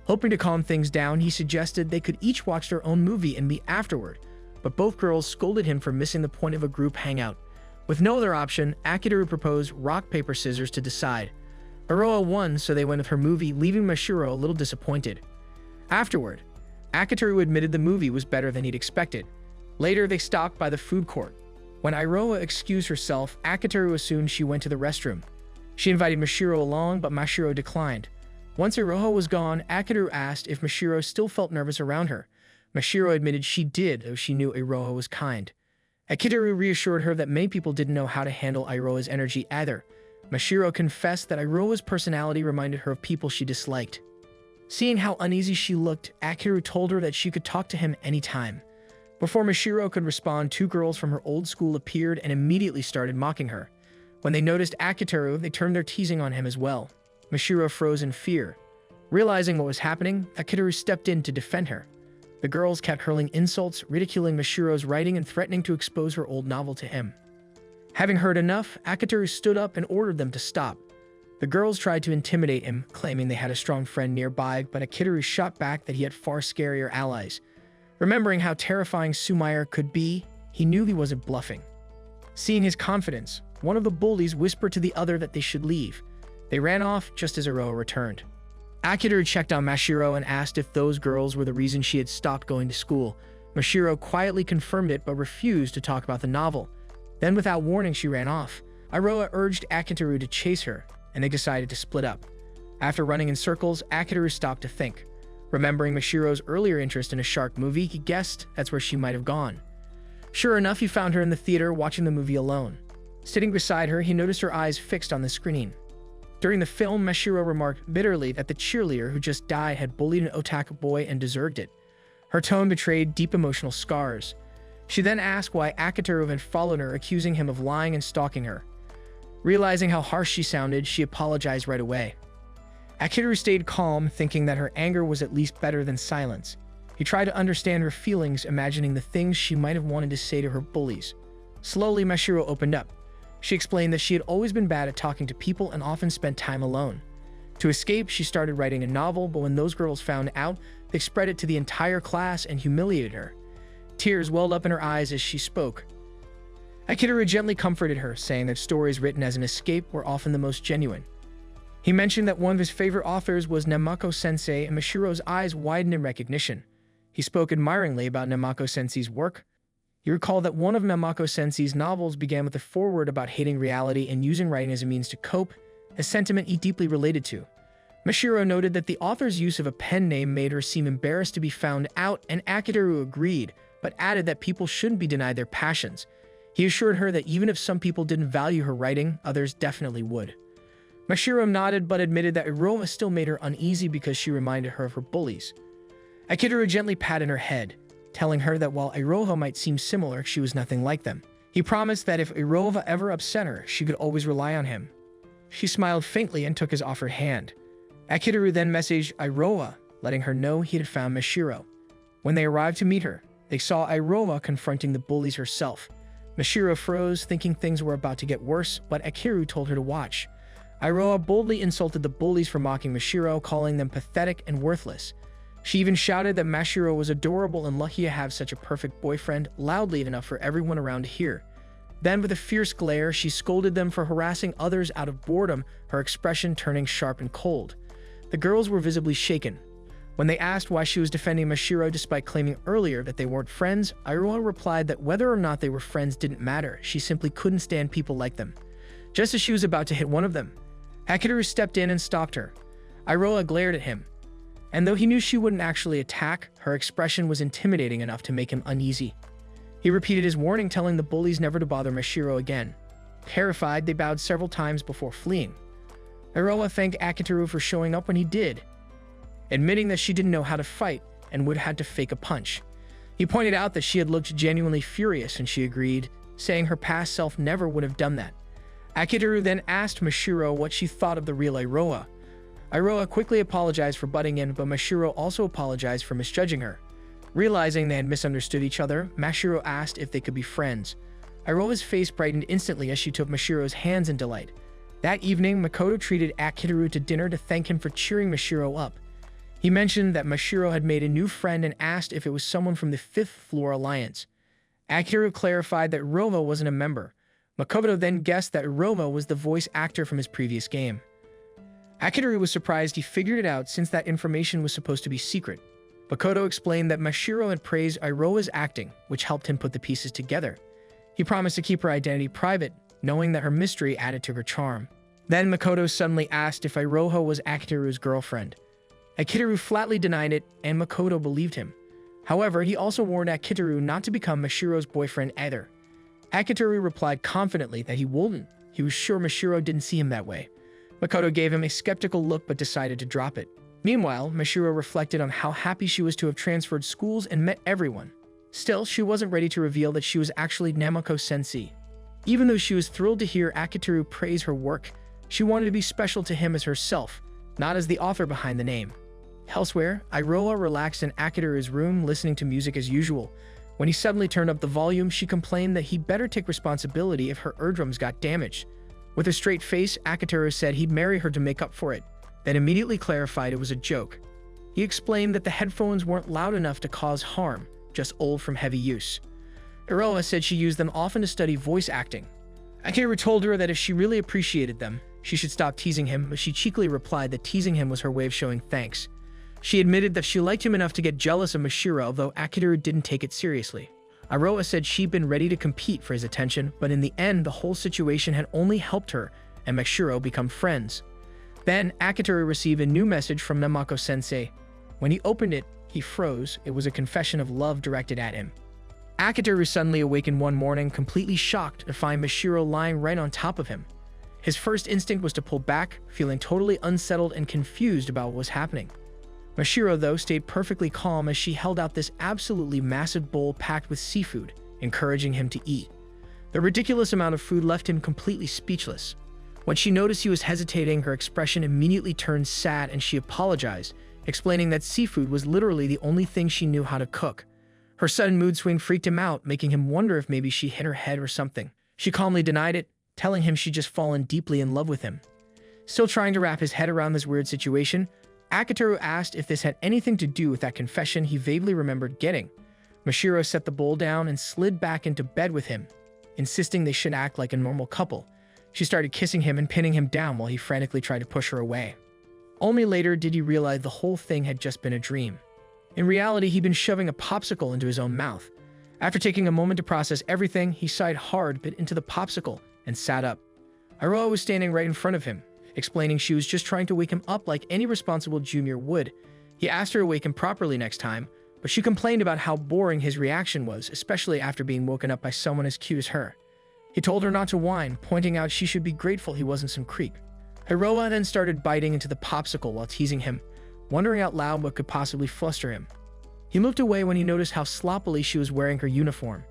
Hoping to calm things down, he suggested they could each watch their own movie and meet afterward, but both girls scolded him for missing the point of a group hangout. With no other option, Akiteru proposed rock, paper, scissors to decide. Iroha won, so they went with her movie, leaving Mashiro a little disappointed. Afterward, Akiteru admitted the movie was better than he'd expected. Later, they stopped by the food court. When Iroha excused herself, Akiteru assumed she went to the restroom. She invited Mashiro along, but Mashiro declined. Once Iroha was gone, Akiteru asked if Mashiro still felt nervous around her. Mashiro admitted she did, though she knew Iroha was kind. Akiteru reassured her that many people didn't know how to handle Iroha's energy either. Mashiro confessed that Iroha's personality reminded her of people she disliked. Seeing how uneasy she looked, Akiteru told her that she could talk to him anytime. Before Mashiro could respond, two girls from her old school appeared and immediately started mocking her. When they noticed Akiteru, they turned their teasing on him as well. Mashiro froze in fear. Realizing what was happening, Akiteru stepped in to defend her. The girls kept hurling insults, ridiculing Mashiro's writing and threatening to expose her old novel to him. Having heard enough, Akiteru stood up and ordered them to stop. The girls tried to intimidate him, claiming they had a strong friend nearby, but Akiteru shot back that he had far scarier allies. Remembering how terrifying Sumire could be, he knew he wasn't bluffing. Seeing his confidence, one of the bullies whispered to the other that they should leave. They ran off just as Iroha returned. Akiteru checked on Mashiro and asked if those girls were the reason she had stopped going to school. Mashiro quietly confirmed it but refused to talk about the novel. Then without warning, she ran off. Iroha urged Akiteru to chase her, and they decided to split up. After running in circles, Akiteru stopped to think. Remembering Mashiro's earlier interest in a shark movie, he guessed that's where she might have gone. Sure enough, he found her in the theater watching the movie alone. Sitting beside her, he noticed her eyes fixed on the screen. During the film, Mashiro remarked bitterly that the cheerleader who just died had bullied an otaku boy and deserved it. Her tone betrayed deep emotional scars. She then asked why Akiteru had followed her, accusing him of lying and stalking her. Realizing how harsh she sounded, she apologized right away. Akiteru stayed calm, thinking that her anger was at least better than silence. He tried to understand her feelings, imagining the things she might have wanted to say to her bullies. Slowly, Mashiro opened up. She explained that she had always been bad at talking to people and often spent time alone. To escape, she started writing a novel, but when those girls found out, they spread it to the entire class and humiliated her. Tears welled up in her eyes as she spoke. Akiteru gently comforted her, saying that stories written as an escape were often the most genuine. He mentioned that one of his favorite authors was Nemako-sensei, and Mashiro's eyes widened in recognition. He spoke admiringly about Nemako-sensei's work. He recalled that one of Nemako-sensei's novels began with a foreword about hating reality and using writing as a means to cope, a sentiment he deeply related to. Mashiro noted that the author's use of a pen name made her seem embarrassed to be found out, and Akiteru agreed, but added that people shouldn't be denied their passions. He assured her that even if some people didn't value her writing, others definitely would. Mashiro nodded but admitted that Iroha still made her uneasy because she reminded her of her bullies. Akiteru gently patted her head, telling her that while Iroha might seem similar, she was nothing like them. He promised that if Iroha ever upset her, she could always rely on him. She smiled faintly and took his offered hand. Akiteru then messaged Iroha, letting her know he had found Mashiro. When they arrived to meet her, they saw Iroha confronting the bullies herself. Mashiro froze, thinking things were about to get worse, but Akiteru told her to watch. Iroha boldly insulted the bullies for mocking Mashiro, calling them pathetic and worthless. She even shouted that Mashiro was adorable and lucky to have such a perfect boyfriend, loudly enough for everyone around to hear. Then, with a fierce glare, she scolded them for harassing others out of boredom, her expression turning sharp and cold. The girls were visibly shaken. When they asked why she was defending Mashiro despite claiming earlier that they weren't friends, Iroha replied that whether or not they were friends didn't matter, she simply couldn't stand people like them. Just as she was about to hit one of them, Akiteru stepped in and stopped her. Iroha glared at him, and though he knew she wouldn't actually attack, her expression was intimidating enough to make him uneasy. He repeated his warning, telling the bullies never to bother Mashiro again. Terrified, they bowed several times before fleeing. Iroha thanked Akiteru for showing up when he did, admitting that she didn't know how to fight and would have had to fake a punch. He pointed out that she had looked genuinely furious, and she agreed, saying her past self never would have done that. Akiteru then asked Mashiro what she thought of the real Iroha. Iroha quickly apologized for butting in, but Mashiro also apologized for misjudging her. Realizing they had misunderstood each other, Mashiro asked if they could be friends. Iroha's face brightened instantly as she took Mashiro's hands in delight. That evening, Makoto treated Akiteru to dinner to thank him for cheering Mashiro up. He mentioned that Mashiro had made a new friend and asked if it was someone from the 5th Floor Alliance. Akiteru clarified that Iroha wasn't a member. Makoto then guessed that Iroha was the voice actor from his previous game. Akiteru was surprised he figured it out since that information was supposed to be secret. Makoto explained that Mashiro had praised Iroha's acting, which helped him put the pieces together. He promised to keep her identity private, knowing that her mystery added to her charm. Then Makoto suddenly asked if Iroha was Akiteru's girlfriend. Akiteru flatly denied it, and Makoto believed him. However, he also warned Akiteru not to become Mashiro's boyfriend either. Akiteru replied confidently that he wouldn't. He was sure Mashiro didn't see him that way. Makoto gave him a skeptical look but decided to drop it. Meanwhile, Mashiro reflected on how happy she was to have transferred schools and met everyone. Still, she wasn't ready to reveal that she was actually Nemako-sensei. Even though she was thrilled to hear Akiteru praise her work, she wanted to be special to him as herself, not as the author behind the name. Elsewhere, Iroha relaxed in Akiteru's room, listening to music as usual. When he suddenly turned up the volume, she complained that he'd better take responsibility if her eardrums got damaged. With a straight face, Akiteru said he'd marry her to make up for it, then immediately clarified it was a joke. He explained that the headphones weren't loud enough to cause harm, just old from heavy use. Iroha said she used them often to study voice acting. Akiteru told her that if she really appreciated them, she should stop teasing him, but she cheekily replied that teasing him was her way of showing thanks. She admitted that she liked him enough to get jealous of Mashiro, although Akiteru didn't take it seriously. Iroha said she'd been ready to compete for his attention, but in the end, the whole situation had only helped her and Mashiro become friends. Then, Akiteru received a new message from Nemako-sensei. When he opened it, he froze. It was a confession of love directed at him. Akiteru suddenly awakened one morning, completely shocked to find Mashiro lying right on top of him. His first instinct was to pull back, feeling totally unsettled and confused about what was happening. Mashiro, though, stayed perfectly calm as she held out this absolutely massive bowl packed with seafood. encouraging him to eat. The ridiculous amount of food left him completely speechless. When she noticed he was hesitating, her expression immediately turned sad and she apologized, explaining that seafood was literally the only thing she knew how to cook. Her sudden mood swing freaked him out, making him wonder if maybe she hit her head or something. She calmly denied it, telling him she'd just fallen deeply in love with him. Still trying to wrap his head around this weird situation, Akiteru asked if this had anything to do with that confession he vaguely remembered getting. Mashiro set the bowl down and slid back into bed with him, insisting they should act like a normal couple. She started kissing him and pinning him down while he frantically tried to push her away. Only later did he realize the whole thing had just been a dream. In reality, he'd been shoving a popsicle into his own mouth. After taking a moment to process everything, he sighed hard, bit into the popsicle, and sat up. Iroha was standing right in front of him, explaining she was just trying to wake him up like any responsible junior would. He asked her to wake him properly next time, but she complained about how boring his reaction was, especially after being woken up by someone as cute as her. He told her not to whine, pointing out she should be grateful he wasn't some creep. Iroha then started biting into the popsicle while teasing him, wondering out loud what could possibly fluster him. He looked away when he noticed how sloppily she was wearing her uniform.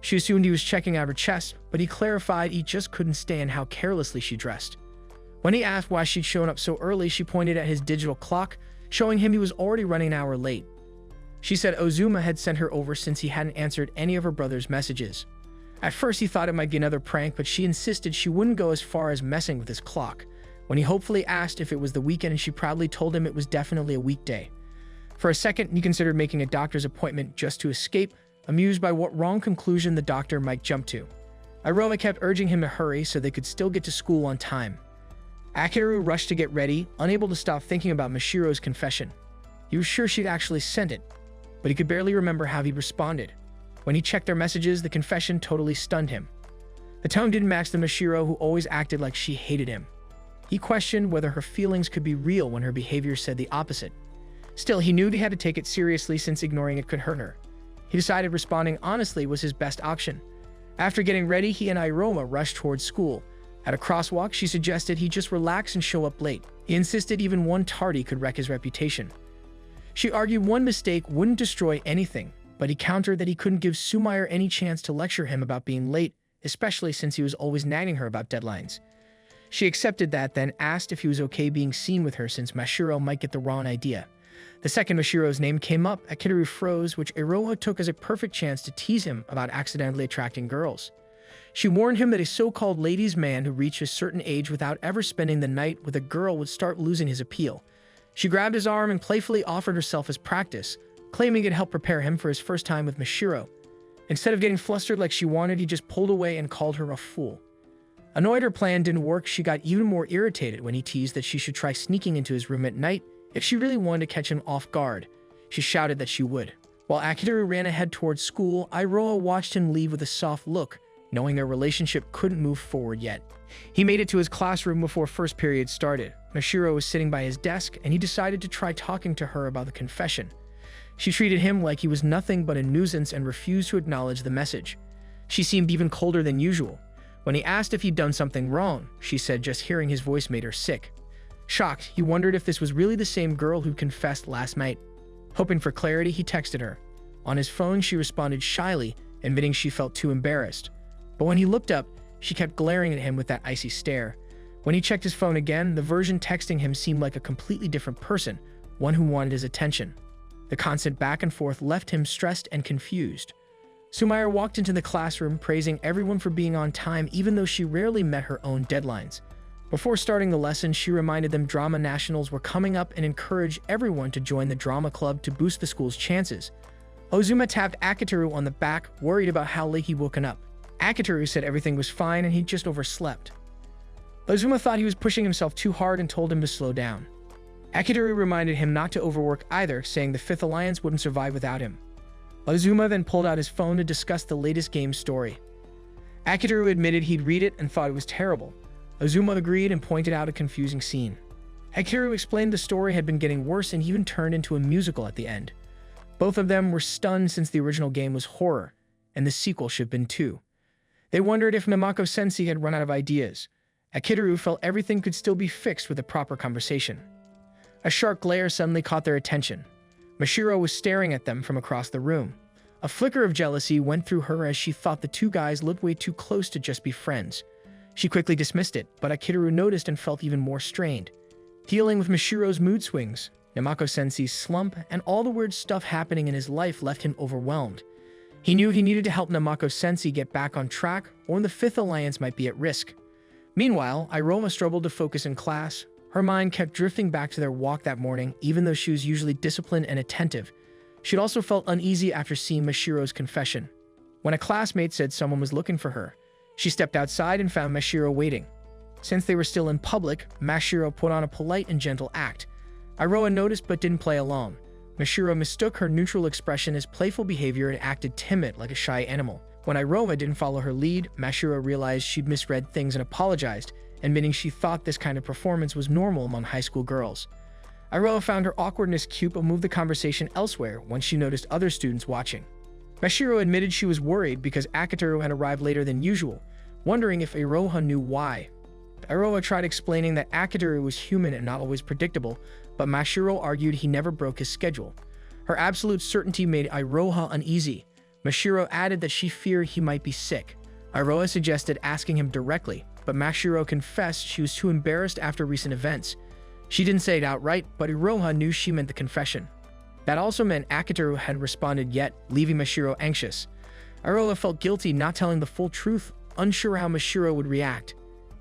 She assumed he was checking out her chest, but he clarified he just couldn't stand how carelessly she dressed. When he asked why she'd shown up so early, she pointed at his digital clock, showing him he was already running an hour late. She said Ozuma had sent her over since he hadn't answered any of her brother's messages. At first he thought it might be another prank, but she insisted she wouldn't go as far as messing with his clock. When he hopefully asked if it was the weekend, she proudly told him it was definitely a weekday. For a second, he considered making a doctor's appointment just to escape, amused by what wrong conclusion the doctor might jump to. Iroha kept urging him to hurry so they could still get to school on time. Akiteru rushed to get ready, unable to stop thinking about Mashiro's confession. He was sure she'd actually sent it, but he could barely remember how he'd responded. When he checked their messages, the confession totally stunned him. The tone didn't match the Mashiro who always acted like she hated him. He questioned whether her feelings could be real when her behavior said the opposite. Still, he knew he had to take it seriously since ignoring it could hurt her. He decided responding honestly was his best option. After getting ready, he and Iroha rushed towards school. At a crosswalk, she suggested he just relax and show up late. He insisted even one tardy could wreck his reputation. She argued one mistake wouldn't destroy anything, but he countered that he couldn't give Sumair any chance to lecture him about being late, especially since he was always nagging her about deadlines. She accepted that, then asked if he was okay being seen with her since Mashiro might get the wrong idea. The second Mashiro's name came up, Akiteru froze, which Iroha took as a perfect chance to tease him about accidentally attracting girls. She warned him that a so-called ladies' man who reached a certain age without ever spending the night with a girl would start losing his appeal. She grabbed his arm and playfully offered herself as practice, claiming it helped prepare him for his first time with Mashiro. Instead of getting flustered like she wanted, he just pulled away and called her a fool. Annoyed her plan didn't work, she got even more irritated when he teased that she should try sneaking into his room at night if she really wanted to catch him off guard. She shouted that she would. While Akiteru ran ahead towards school, Iroha watched him leave with a soft look, knowing their relationship couldn't move forward yet. He made it to his classroom before first period started. Mashiro was sitting by his desk, and he decided to try talking to her about the confession. She treated him like he was nothing but a nuisance and refused to acknowledge the message. She seemed even colder than usual. When he asked if he'd done something wrong, she said just hearing his voice made her sick. Shocked, he wondered if this was really the same girl who'd confessed last night. Hoping for clarity, he texted her. On his phone, she responded shyly, admitting she felt too embarrassed. But when he looked up, she kept glaring at him with that icy stare. When he checked his phone again, the version texting him seemed like a completely different person, one who wanted his attention. The constant back and forth left him stressed and confused. Sumair walked into the classroom, praising everyone for being on time even though she rarely met her own deadlines. Before starting the lesson, she reminded them drama nationals were coming up and encouraged everyone to join the drama club to boost the school's chances. Ozuma tapped Akiteru on the back, worried about how late he'd woken up. Akiteru said everything was fine and he'd just overslept. Ozuma thought he was pushing himself too hard and told him to slow down. Akiteru reminded him not to overwork either, saying the Fifth Alliance wouldn't survive without him. Ozuma then pulled out his phone to discuss the latest game story. Akiteru admitted he'd read it and thought it was terrible. Ozuma agreed and pointed out a confusing scene. Akiteru explained the story had been getting worse and even turned into a musical at the end. Both of them were stunned since the original game was horror, and the sequel should have been too. They wondered if Namako-sensei had run out of ideas. Akiteru felt everything could still be fixed with a proper conversation. A sharp glare suddenly caught their attention. Mashiro was staring at them from across the room. A flicker of jealousy went through her as she thought the two guys looked way too close to just be friends. She quickly dismissed it, but Akiteru noticed and felt even more strained. Dealing with Mashiro's mood swings, Namako-sensei's slump, and all the weird stuff happening in his life left him overwhelmed. He knew he needed to help Namako-sensei get back on track, or the Fifth Alliance might be at risk. Meanwhile, Iroha struggled to focus in class. Her mind kept drifting back to their walk that morning, even though she was usually disciplined and attentive. She'd also felt uneasy after seeing Mashiro's confession. When a classmate said someone was looking for her, she stepped outside and found Mashiro waiting. Since they were still in public, Mashiro put on a polite and gentle act. Iroha noticed but didn't play along. Mashiro mistook her neutral expression as playful behavior and acted timid like a shy animal. When Iroha didn't follow her lead, Mashiro realized she'd misread things and apologized, admitting she thought this kind of performance was normal among high school girls. Iroha found her awkwardness cute but moved the conversation elsewhere when she noticed other students watching. Mashiro admitted she was worried because Akiteru had arrived later than usual, wondering if Iroha knew why. Iroha tried explaining that Akiteru was human and not always predictable, but Mashiro argued he never broke his schedule. Her absolute certainty made Iroha uneasy. Mashiro added that she feared he might be sick. Iroha suggested asking him directly, but Mashiro confessed she was too embarrassed after recent events. She didn't say it outright, but Iroha knew she meant the confession. That also meant Akiteru hadn't responded yet, leaving Mashiro anxious. Iroha felt guilty not telling the full truth, unsure how Mashiro would react.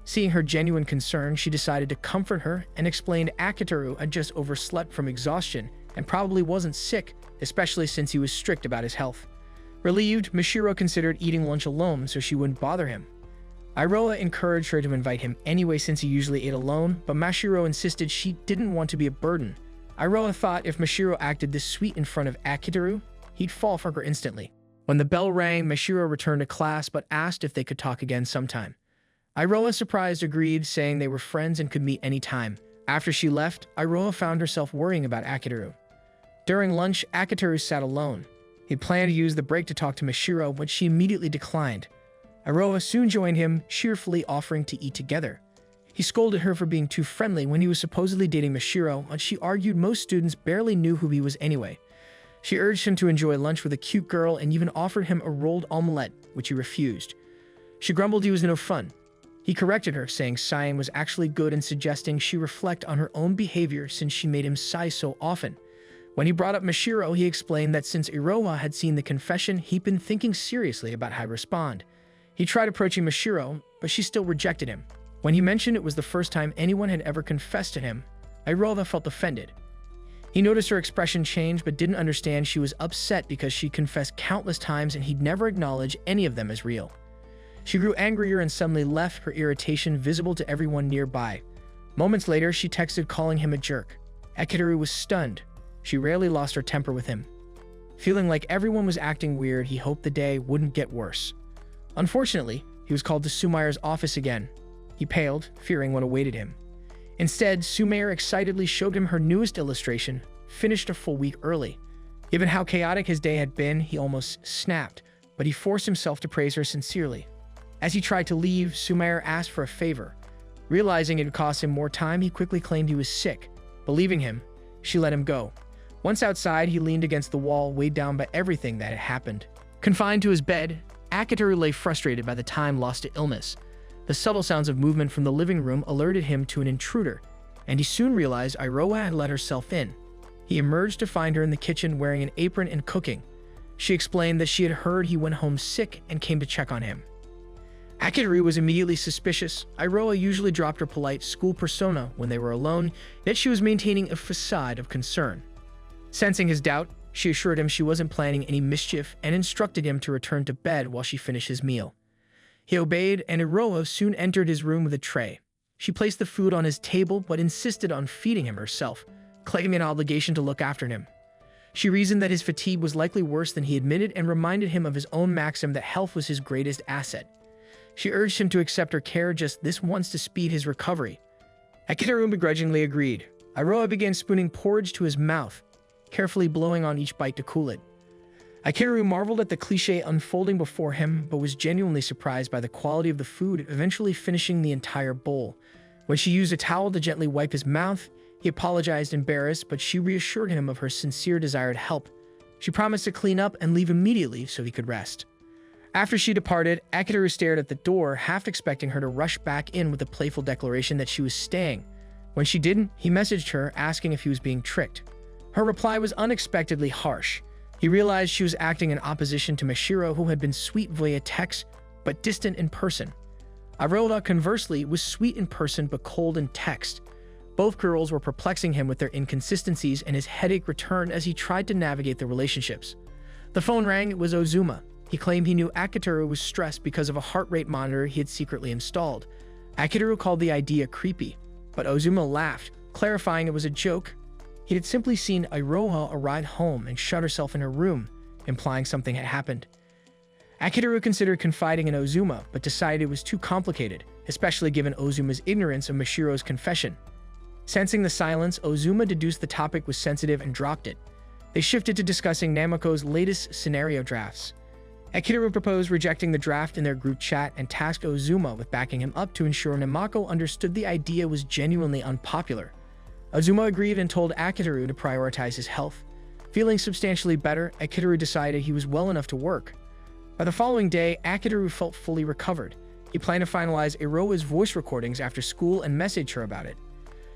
Seeing her genuine concern, she decided to comfort her and explained Akiteru had just overslept from exhaustion and probably wasn't sick, especially since he was strict about his health. Relieved, Mashiro considered eating lunch alone so she wouldn't bother him. Iroha encouraged her to invite him anyway since he usually ate alone, but Mashiro insisted she didn't want to be a burden. Iroha thought if Mashiro acted this sweet in front of Akiteru, he'd fall for her instantly. When the bell rang, Mashiro returned to class but asked if they could talk again sometime. Iroha, surprised, agreed, saying they were friends and could meet any time. After she left, Iroha found herself worrying about Akiteru. During lunch, Akiteru sat alone. He planned to use the break to talk to Mashiro, but she immediately declined. Iroha soon joined him, cheerfully offering to eat together. He scolded her for being too friendly when he was supposedly dating Mashiro, and she argued most students barely knew who he was anyway. She urged him to enjoy lunch with a cute girl and even offered him a rolled omelette, which he refused. She grumbled he was no fun. He corrected her, saying sighing was actually good and suggesting she reflect on her own behavior since she made him sigh so often. When he brought up Mashiro, he explained that since Iroha had seen the confession, he'd been thinking seriously about how to respond. He tried approaching Mashiro, but she still rejected him. When he mentioned it was the first time anyone had ever confessed to him, Iroha felt offended. He noticed her expression change but didn't understand she was upset because she confessed countless times and he'd never acknowledged any of them as real. She grew angrier and suddenly left, her irritation visible to everyone nearby. Moments later, she texted calling him a jerk. Akiteru was stunned. She rarely lost her temper with him. Feeling like everyone was acting weird, he hoped the day wouldn't get worse. Unfortunately, he was called to Sumayor's office again. He paled, fearing what awaited him. Instead, Sumayor excitedly showed him her newest illustration, finished a full week early. Given how chaotic his day had been, he almost snapped, but he forced himself to praise her sincerely. As he tried to leave, Sumayor asked for a favor. Realizing it would cost him more time, he quickly claimed he was sick. Believing him, she let him go. Once outside, he leaned against the wall, weighed down by everything that had happened. Confined to his bed, Akiteru lay frustrated by the time lost to illness. The subtle sounds of movement from the living room alerted him to an intruder, and he soon realized Iroha had let herself in. He emerged to find her in the kitchen wearing an apron and cooking. She explained that she had heard he went home sick and came to check on him. Akiteru was immediately suspicious. Iroha usually dropped her polite school persona when they were alone, yet she was maintaining a facade of concern. Sensing his doubt, she assured him she wasn't planning any mischief and instructed him to return to bed while she finished his meal. He obeyed, and Iroha soon entered his room with a tray. She placed the food on his table but insisted on feeding him herself, claiming an obligation to look after him. She reasoned that his fatigue was likely worse than he admitted and reminded him of his own maxim that health was his greatest asset. She urged him to accept her care just this once to speed his recovery. Akiteru begrudgingly agreed. Iroha began spooning porridge to his mouth, carefully blowing on each bite to cool it. Akiteru marveled at the cliché unfolding before him, but was genuinely surprised by the quality of the food, eventually finishing the entire bowl. When she used a towel to gently wipe his mouth, he apologized embarrassed, but she reassured him of her sincere desire to help. She promised to clean up and leave immediately so he could rest. After she departed, Akiteru stared at the door, half expecting her to rush back in with a playful declaration that she was staying. When she didn't, he messaged her asking if he was being tricked. Her reply was unexpectedly harsh. He realized she was acting in opposition to Mashiro, who had been sweet via text but distant in person. Iroha, conversely, was sweet in person but cold in text. Both girls were perplexing him with their inconsistencies, and his headache returned as he tried to navigate the relationships. The phone rang. It was Ozuma. He claimed he knew Akiteru was stressed because of a heart rate monitor he had secretly installed. Akiteru called the idea creepy, but Ozuma laughed, clarifying it was a joke. He had simply seen Iroha arrive home and shut herself in her room, implying something had happened. Akiteru considered confiding in Ozuma, but decided it was too complicated, especially given Ozuma's ignorance of Mashiro's confession. Sensing the silence, Ozuma deduced the topic was sensitive and dropped it. They shifted to discussing Namako's latest scenario drafts. Akiteru proposed rejecting the draft in their group chat and tasked Ozuma with backing him up to ensure Namako understood the idea was genuinely unpopular. Ozuma agreed and told Akiteru to prioritize his health. Feeling substantially better, Akiteru decided he was well enough to work. By the following day, Akiteru felt fully recovered. He planned to finalize Iroha's voice recordings after school and message her about it.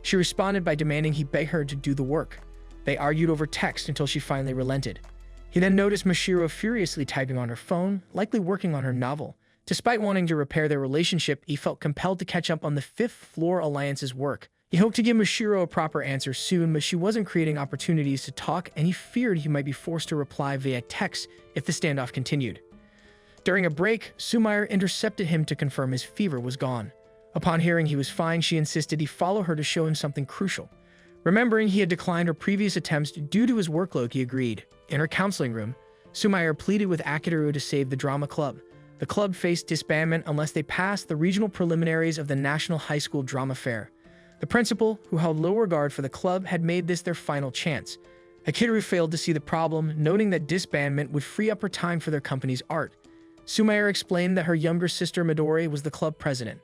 She responded by demanding he beg her to do the work. They argued over text until she finally relented. He then noticed Mashiro furiously typing on her phone, likely working on her novel. Despite wanting to repair their relationship, he felt compelled to catch up on the Fifth Floor Alliance's work. He hoped to give Mashiro a proper answer soon, but she wasn't creating opportunities to talk, and he feared he might be forced to reply via text if the standoff continued. During a break, Sumair intercepted him to confirm his fever was gone. Upon hearing he was fine, she insisted he follow her to show him something crucial. Remembering he had declined her previous attempts due to his workload, he agreed. In her counseling room, Sumair pleaded with Akiteru to save the drama club. The club faced disbandment unless they passed the regional preliminaries of the National High School Drama Fair. The principal, who held low regard for the club, had made this their final chance. Akiteru failed to see the problem, noting that disbandment would free up her time for their company's art. Sumair explained that her younger sister Midori was the club president.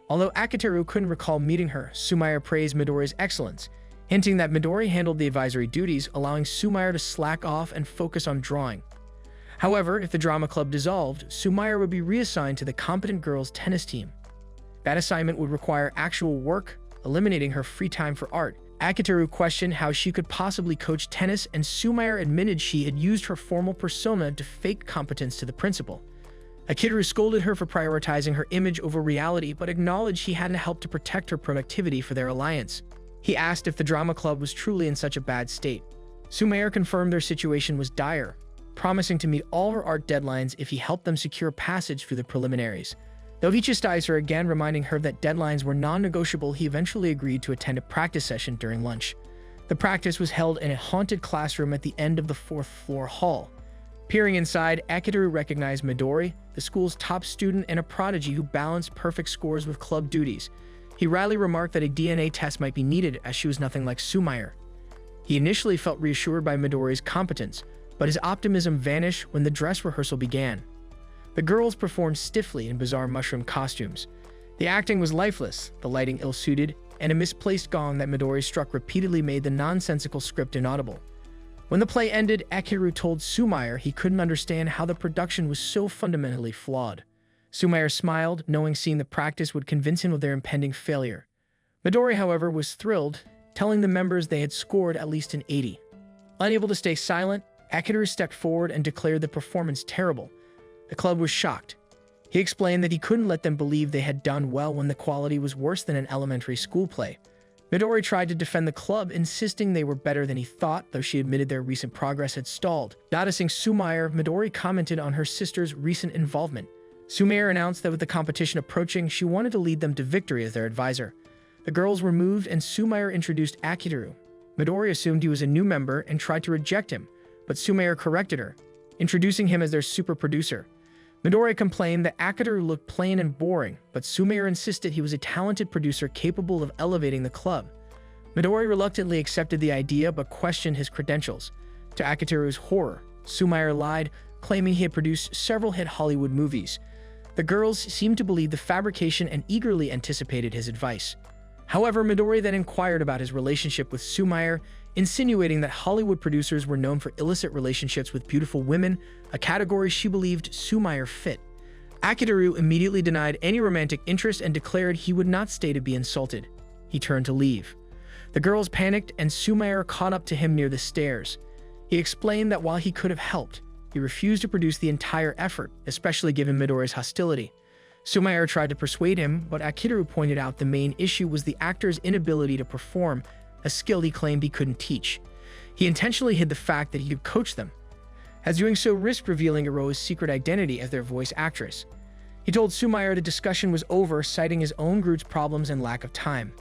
Although Akiteru couldn't recall meeting her, Sumair praised Midori's excellence, hinting that Midori handled the advisory duties, allowing Sumair to slack off and focus on drawing. However, if the drama club dissolved, Sumair would be reassigned to the competent girls' tennis team. That assignment would require actual work, eliminating her free time for art. Akiteru questioned how she could possibly coach tennis, and Sumair admitted she had used her formal persona to fake competence to the principal. Akiteru scolded her for prioritizing her image over reality, but acknowledged he hadn't helped to protect her productivity for their alliance. He asked if the drama club was truly in such a bad state. Sumair confirmed their situation was dire, promising to meet all her art deadlines if he helped them secure passage through the preliminaries. Though he chastised her again, reminding her that deadlines were non-negotiable, he eventually agreed to attend a practice session during lunch. The practice was held in a haunted classroom at the end of the fourth-floor hall. Peering inside, Akiteru recognized Midori, the school's top student and a prodigy who balanced perfect scores with club duties. He wryly remarked that a DNA test might be needed, as she was nothing like Sumair. He initially felt reassured by Midori's competence, but his optimism vanished when the dress rehearsal began. The girls performed stiffly in bizarre mushroom costumes. The acting was lifeless, the lighting ill-suited, and a misplaced gong that Midori struck repeatedly made the nonsensical script inaudible. When the play ended, Akiteru told Sumair he couldn't understand how the production was so fundamentally flawed. Sumair smiled, knowing seeing the practice would convince him of their impending failure. Midori, however, was thrilled, telling the members they had scored at least an 80. Unable to stay silent, Akiteru stepped forward and declared the performance terrible. The club was shocked. He explained that he couldn't let them believe they had done well when the quality was worse than an elementary school play. Midori tried to defend the club, insisting they were better than he thought, though she admitted their recent progress had stalled. Noticing Sumair, Midori commented on her sister's recent involvement. Sumair announced that with the competition approaching, she wanted to lead them to victory as their advisor. The girls were moved, and Sumair introduced Akiteru. Midori assumed he was a new member and tried to reject him, but Sumair corrected her, introducing him as their super producer. Midori complained that Akiteru looked plain and boring, but Sumair insisted he was a talented producer capable of elevating the club. Midori reluctantly accepted the idea but questioned his credentials. To Akiteru's horror, Sumair lied, claiming he had produced several hit Hollywood movies. The girls seemed to believe the fabrication and eagerly anticipated his advice. However, Midori then inquired about his relationship with Sumair, insinuating that Hollywood producers were known for illicit relationships with beautiful women, a category she believed Sumire fit. Akiteru immediately denied any romantic interest and declared he would not stay to be insulted. He turned to leave. The girls panicked and Sumire caught up to him near the stairs. He explained that while he could have helped, he refused to produce the entire effort, especially given Midori's hostility. Sumire tried to persuade him, but Akiteru pointed out the main issue was the actor's inability to perform, a skill he claimed he couldn't teach. He intentionally hid the fact that he could coach them, as doing so risked revealing Iroha's secret identity as their voice actress. He told Sumire the discussion was over, citing his own group's problems and lack of time.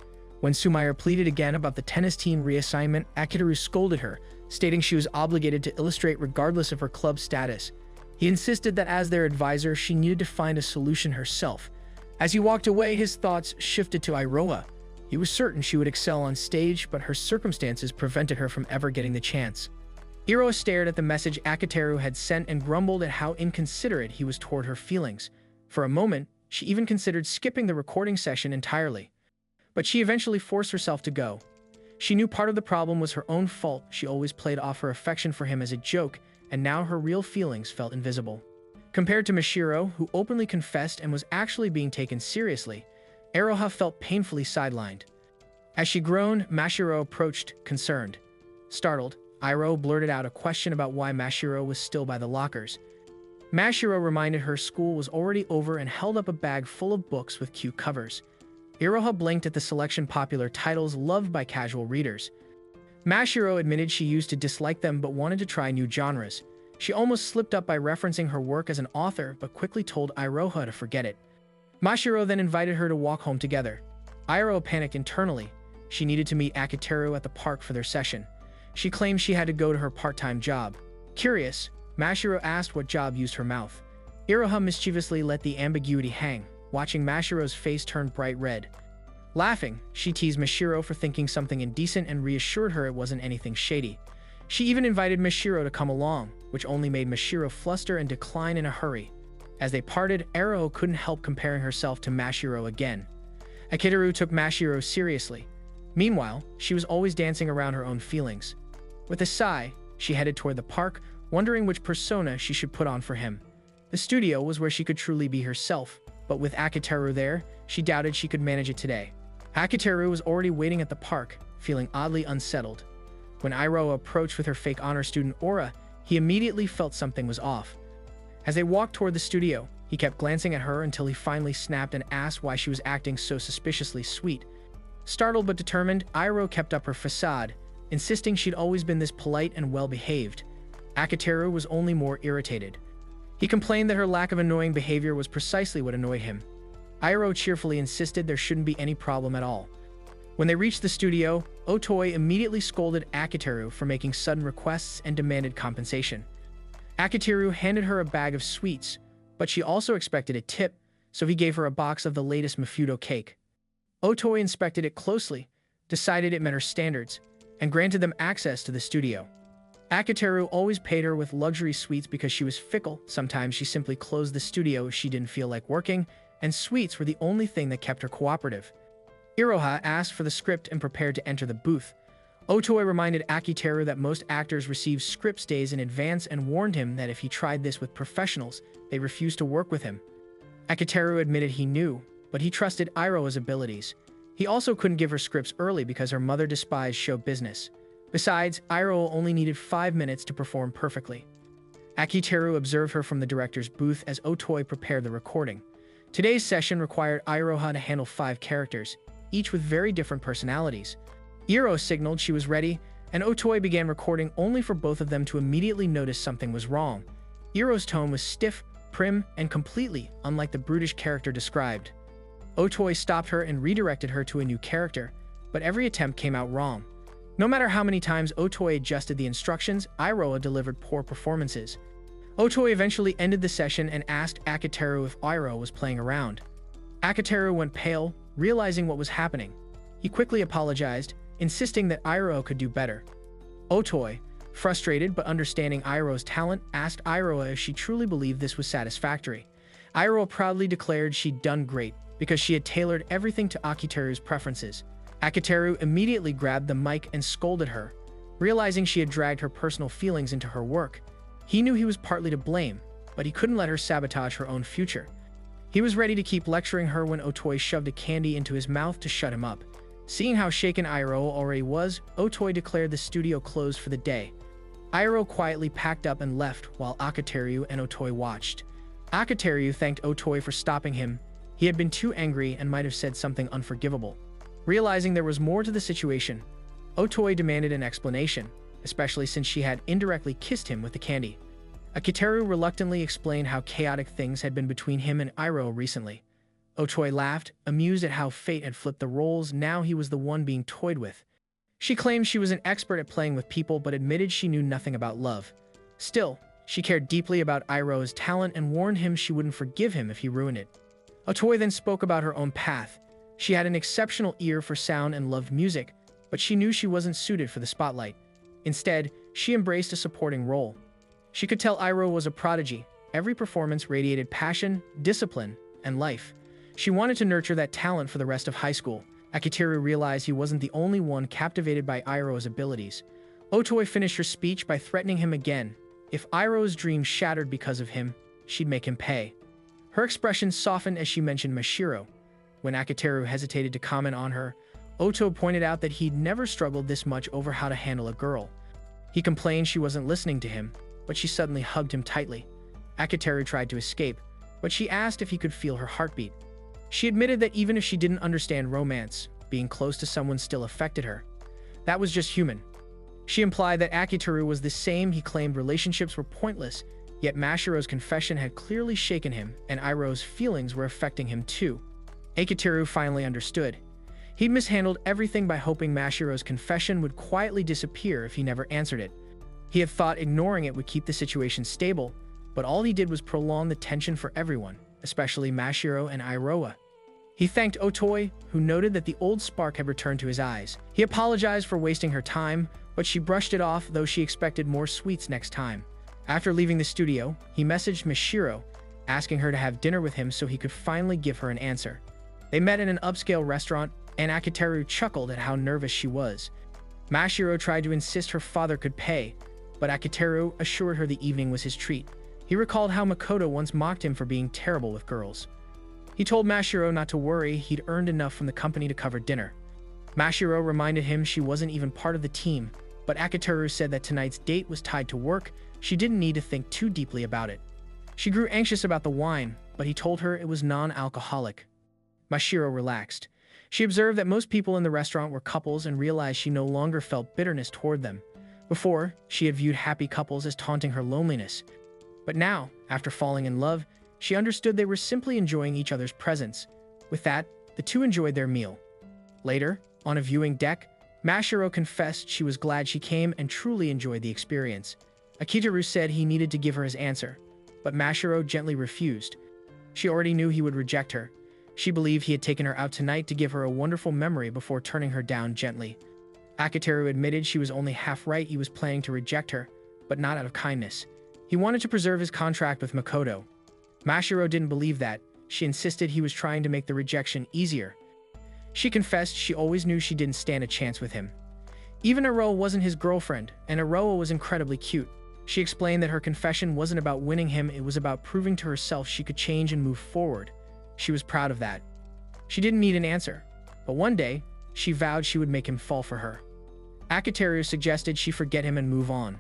When Sumire pleaded again about the tennis team reassignment, Akiteru scolded her, stating she was obligated to illustrate regardless of her club status. He insisted that as their advisor, she needed to find a solution herself. As he walked away, his thoughts shifted to Iroha. He was certain she would excel on stage, but her circumstances prevented her from ever getting the chance. Iroha stared at the message Akiteru had sent and grumbled at how inconsiderate he was toward her feelings. For a moment, she even considered skipping the recording session entirely. But she eventually forced herself to go. She knew part of the problem was her own fault. She always played off her affection for him as a joke, and now her real feelings felt invisible. Compared to Mashiro, who openly confessed and was actually being taken seriously, Iroha felt painfully sidelined. As she groaned, Mashiro approached, concerned. Startled, Iroha blurted out a question about why Mashiro was still by the lockers. Mashiro reminded her school was already over and held up a bag full of books with cute covers. Iroha blinked at the selection popular titles loved by casual readers. Mashiro admitted she used to dislike them but wanted to try new genres. She almost slipped up by referencing her work as an author but quickly told Iroha to forget it. Mashiro then invited her to walk home together. Iroha panicked internally. She needed to meet Akiteru at the park for their session. She claimed she had to go to her part-time job. Curious, Mashiro asked what job used her mouth. Iroha mischievously let the ambiguity hang, watching Mashiro's face turn bright red. Laughing, she teased Mashiro for thinking something indecent and reassured her it wasn't anything shady. She even invited Mashiro to come along, which only made Mashiro fluster and decline in a hurry. As they parted, Iroha couldn't help comparing herself to Mashiro again. Akiteru took Mashiro seriously. Meanwhile, she was always dancing around her own feelings. With a sigh, she headed toward the park, wondering which persona she should put on for him. The studio was where she could truly be herself, but with Akiteru there, she doubted she could manage it today. Akiteru was already waiting at the park, feeling oddly unsettled. When Iroha approached with her fake honor student aura, he immediately felt something was off. As they walked toward the studio, he kept glancing at her until he finally snapped and asked why she was acting so suspiciously sweet. Startled but determined, Iroha kept up her facade, insisting she'd always been this polite and well-behaved. Akiteru was only more irritated. He complained that her lack of annoying behavior was precisely what annoyed him. Iroha cheerfully insisted there shouldn't be any problem at all. When they reached the studio, Otoi immediately scolded Akiteru for making sudden requests and demanded compensation. Akiteru handed her a bag of sweets, but she also expected a tip, so he gave her a box of the latest Mafuto cake. Otoi inspected it closely, decided it met her standards, and granted them access to the studio. Akiteru always paid her with luxury sweets because she was fickle. Sometimes she simply closed the studio if she didn't feel like working, and sweets were the only thing that kept her cooperative. Iroha asked for the script and prepared to enter the booth. Otoi reminded Akiteru that most actors receive scripts days in advance and warned him that if he tried this with professionals, they refused to work with him. Akiteru admitted he knew, but he trusted Iroha's abilities. He also couldn't give her scripts early because her mother despised show business. Besides, Iroha only needed 5 minutes to perform perfectly. Akiteru observed her from the director's booth as Otoi prepared the recording. Today's session required Iroha to handle 5 characters, each with very different personalities. Iroha signaled she was ready, and Otoi began recording only for both of them to immediately notice something was wrong. Iroha's tone was stiff, prim, and completely unlike the brutish character described. Otoi stopped her and redirected her to a new character, but every attempt came out wrong. No matter how many times Otoi adjusted the instructions, Iroha delivered poor performances. Otoi eventually ended the session and asked Akiteru if Iroha was playing around. Akiteru went pale, realizing what was happening. He quickly apologized, insisting that Iroha could do better. Otoi, frustrated but understanding Iroha's talent, asked Iroha if she truly believed this was satisfactory. Iroha proudly declared she'd done great because she had tailored everything to Akiteru's preferences. Akiteru immediately grabbed the mic and scolded her. Realizing she had dragged her personal feelings into her work, he knew he was partly to blame, but he couldn't let her sabotage her own future. He was ready to keep lecturing her when Otoi shoved a candy into his mouth to shut him up. Seeing how shaken Iroha already was, Otoi declared the studio closed for the day. Iroha quietly packed up and left while Akiteru and Otoi watched. Akiteru thanked Otoi for stopping him. He had been too angry and might have said something unforgivable. Realizing there was more to the situation, Otoi demanded an explanation, especially since she had indirectly kissed him with the candy. Akiteru reluctantly explained how chaotic things had been between him and Iroha recently. Otoi laughed, amused at how fate had flipped the roles. Now he was the one being toyed with. She claimed she was an expert at playing with people but admitted she knew nothing about love. Still, she cared deeply about Iroha's talent and warned him she wouldn't forgive him if he ruined it. Otoi then spoke about her own path. She had an exceptional ear for sound and loved music, but she knew she wasn't suited for the spotlight. Instead, she embraced a supporting role. She could tell Iroha was a prodigy. Every performance radiated passion, discipline, and life. She wanted to nurture that talent for the rest of high school. Akiteru realized he wasn't the only one captivated by Iroha's abilities. Otoi finished her speech by threatening him again. If Iroha's dream shattered because of him, she'd make him pay. Her expression softened as she mentioned Mashiro. When Akiteru hesitated to comment on her, Otoi pointed out that he'd never struggled this much over how to handle a girl. He complained she wasn't listening to him, but she suddenly hugged him tightly. Akiteru tried to escape, but she asked if he could feel her heartbeat. She admitted that even if she didn't understand romance, being close to someone still affected her. That was just human. She implied that Akiteru was the same. He claimed relationships were pointless, yet Mashiro's confession had clearly shaken him, and Iroha's feelings were affecting him too. Akiteru finally understood. He'd mishandled everything by hoping Mashiro's confession would quietly disappear if he never answered it. He had thought ignoring it would keep the situation stable, but all he did was prolong the tension for everyone, especially Mashiro and Iroha. He thanked Otoi, who noted that the old spark had returned to his eyes. He apologized for wasting her time, but she brushed it off, though she expected more sweets next time. After leaving the studio, he messaged Mashiro, asking her to have dinner with him so he could finally give her an answer. They met in an upscale restaurant, and Akiteru chuckled at how nervous she was. Mashiro tried to insist her father could pay, but Akiteru assured her the evening was his treat. He recalled how Makoto once mocked him for being terrible with girls. He told Mashiro not to worry, he'd earned enough from the company to cover dinner. Mashiro reminded him she wasn't even part of the team, but Akiteru said that tonight's date was tied to work. She didn't need to think too deeply about it. She grew anxious about the wine, but he told her it was non-alcoholic. Mashiro relaxed. She observed that most people in the restaurant were couples and realized she no longer felt bitterness toward them. Before, she had viewed happy couples as taunting her loneliness. But now, after falling in love, she understood they were simply enjoying each other's presence. With that, the two enjoyed their meal. Later, on a viewing deck, Mashiro confessed she was glad she came and truly enjoyed the experience. Akiteru said he needed to give her his answer, but Mashiro gently refused. She already knew he would reject her. She believed he had taken her out tonight to give her a wonderful memory before turning her down gently. Akiteru admitted she was only half right. He was planning to reject her, but not out of kindness. He wanted to preserve his contract with Makoto. Mashiro didn't believe that. She insisted he was trying to make the rejection easier. She confessed she always knew she didn't stand a chance with him. Even Iroha wasn't his girlfriend, and Iroha was incredibly cute. She explained that her confession wasn't about winning him, it was about proving to herself she could change and move forward. She was proud of that. She didn't need an answer, but one day, she vowed she would make him fall for her. Akiteru suggested she forget him and move on,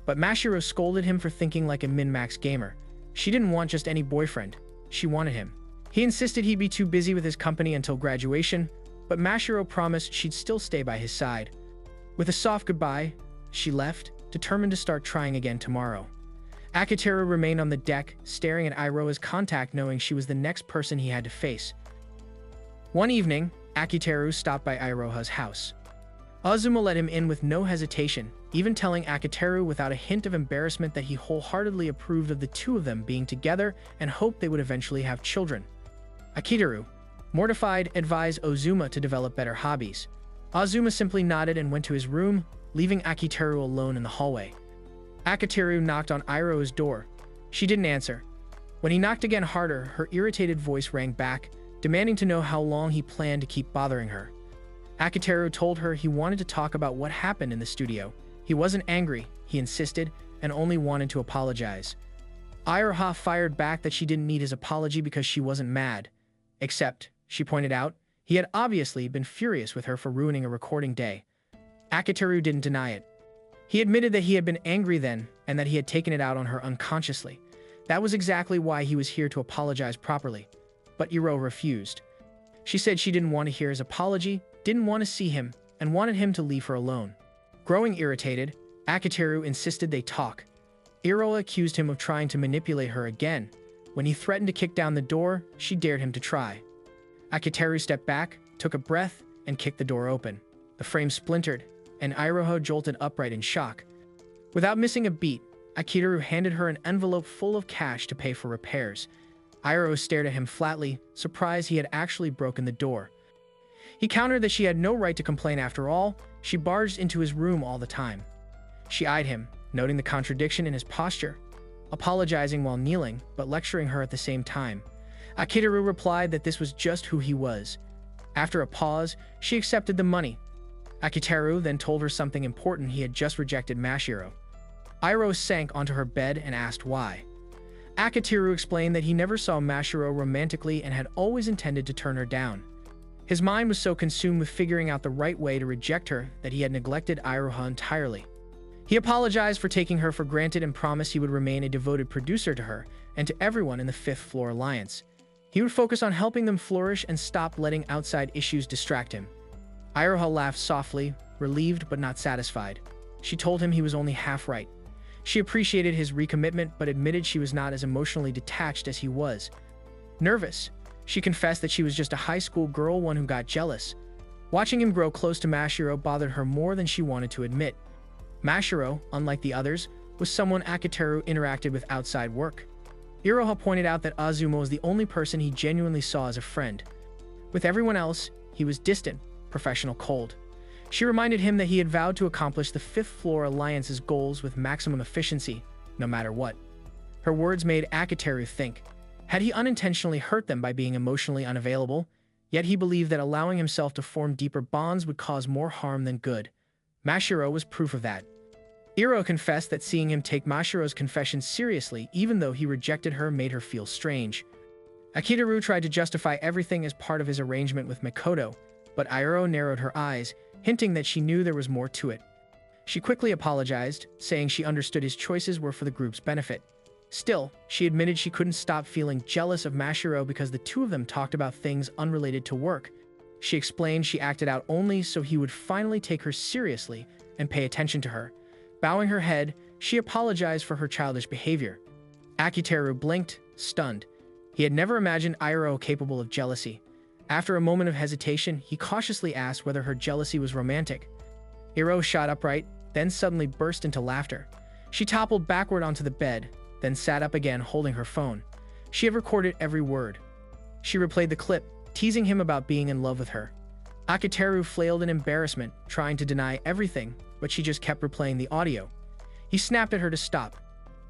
but Mashiro scolded him for thinking like a min-max gamer. She didn't want just any boyfriend, she wanted him. He insisted he'd be too busy with his company until graduation, but Mashiro promised she'd still stay by his side. With a soft goodbye, she left, determined to start trying again tomorrow. Akiteru remained on the deck, staring at Iroha's contact, knowing she was the next person he had to face. One evening, Akiteru stopped by Iroha's house. Azuma let him in with no hesitation, even telling Akiteru without a hint of embarrassment that he wholeheartedly approved of the two of them being together and hoped they would eventually have children. Akiteru, mortified, advised Azuma to develop better hobbies. Azuma simply nodded and went to his room, leaving Akiteru alone in the hallway. Akiteru knocked on Iroha's door. She didn't answer. When he knocked again harder, her irritated voice rang back, demanding to know how long he planned to keep bothering her. Akiteru told her he wanted to talk about what happened in the studio. He wasn't angry, he insisted, and only wanted to apologize. Iroha fired back that she didn't need his apology because she wasn't mad. Except, she pointed out, he had obviously been furious with her for ruining a recording day. Akiteru didn't deny it. He admitted that he had been angry then and that he had taken it out on her unconsciously. That was exactly why he was here to apologize properly. But Iroha refused. She said she didn't want to hear his apology, didn't want to see him, and wanted him to leave her alone. Growing irritated, Akiteru insisted they talk. Iroha accused him of trying to manipulate her again. When he threatened to kick down the door, she dared him to try. Akiteru stepped back, took a breath, and kicked the door open. The frame splintered, and Iroha jolted upright in shock. Without missing a beat, Akiteru handed her an envelope full of cash to pay for repairs. Iroha stared at him flatly, surprised he had actually broken the door. He countered that she had no right to complain after all. She barged into his room all the time. She eyed him, noting the contradiction in his posture, apologizing while kneeling, but lecturing her at the same time. Akiteru replied that this was just who he was. After a pause, she accepted the money. Akiteru then told her something important: he had just rejected Mashiro. Iroha sank onto her bed and asked why. Akiteru explained that he never saw Mashiro romantically and had always intended to turn her down. His mind was so consumed with figuring out the right way to reject her that he had neglected Iroha entirely. He apologized for taking her for granted and promised he would remain a devoted producer to her and to everyone in the Fifth Floor Alliance. He would focus on helping them flourish and stop letting outside issues distract him. Iroha laughed softly, relieved but not satisfied. She told him he was only half right. She appreciated his recommitment but admitted she was not as emotionally detached as he was. Nervous, she confessed that she was just a high school girl, one who got jealous. Watching him grow close to Mashiro bothered her more than she wanted to admit. Mashiro, unlike the others, was someone Akiteru interacted with outside work. Iroha pointed out that Azuma was the only person he genuinely saw as a friend. With everyone else, he was distant, professional, cold. She reminded him that he had vowed to accomplish the Fifth Floor Alliance's goals with maximum efficiency, no matter what. Her words made Akiteru think. Had he unintentionally hurt them by being emotionally unavailable? Yet he believed that allowing himself to form deeper bonds would cause more harm than good. Mashiro was proof of that. Iroha confessed that seeing him take Mashiro's confession seriously, even though he rejected her, made her feel strange. Akiteru tried to justify everything as part of his arrangement with Mikoto, but Iroha narrowed her eyes, hinting that she knew there was more to it. She quickly apologized, saying she understood his choices were for the group's benefit. Still, she admitted she couldn't stop feeling jealous of Mashiro because the two of them talked about things unrelated to work. She explained she acted out only so he would finally take her seriously and pay attention to her. Bowing her head, she apologized for her childish behavior. Akiteru blinked, stunned. He had never imagined Iroha capable of jealousy. After a moment of hesitation, he cautiously asked whether her jealousy was romantic. Iroha shot upright, then suddenly burst into laughter. She toppled backward onto the bed, then sat up again holding her phone. She had recorded every word. She replayed the clip, teasing him about being in love with her. Akiteru flailed in embarrassment, trying to deny everything, but she just kept replaying the audio. He snapped at her to stop.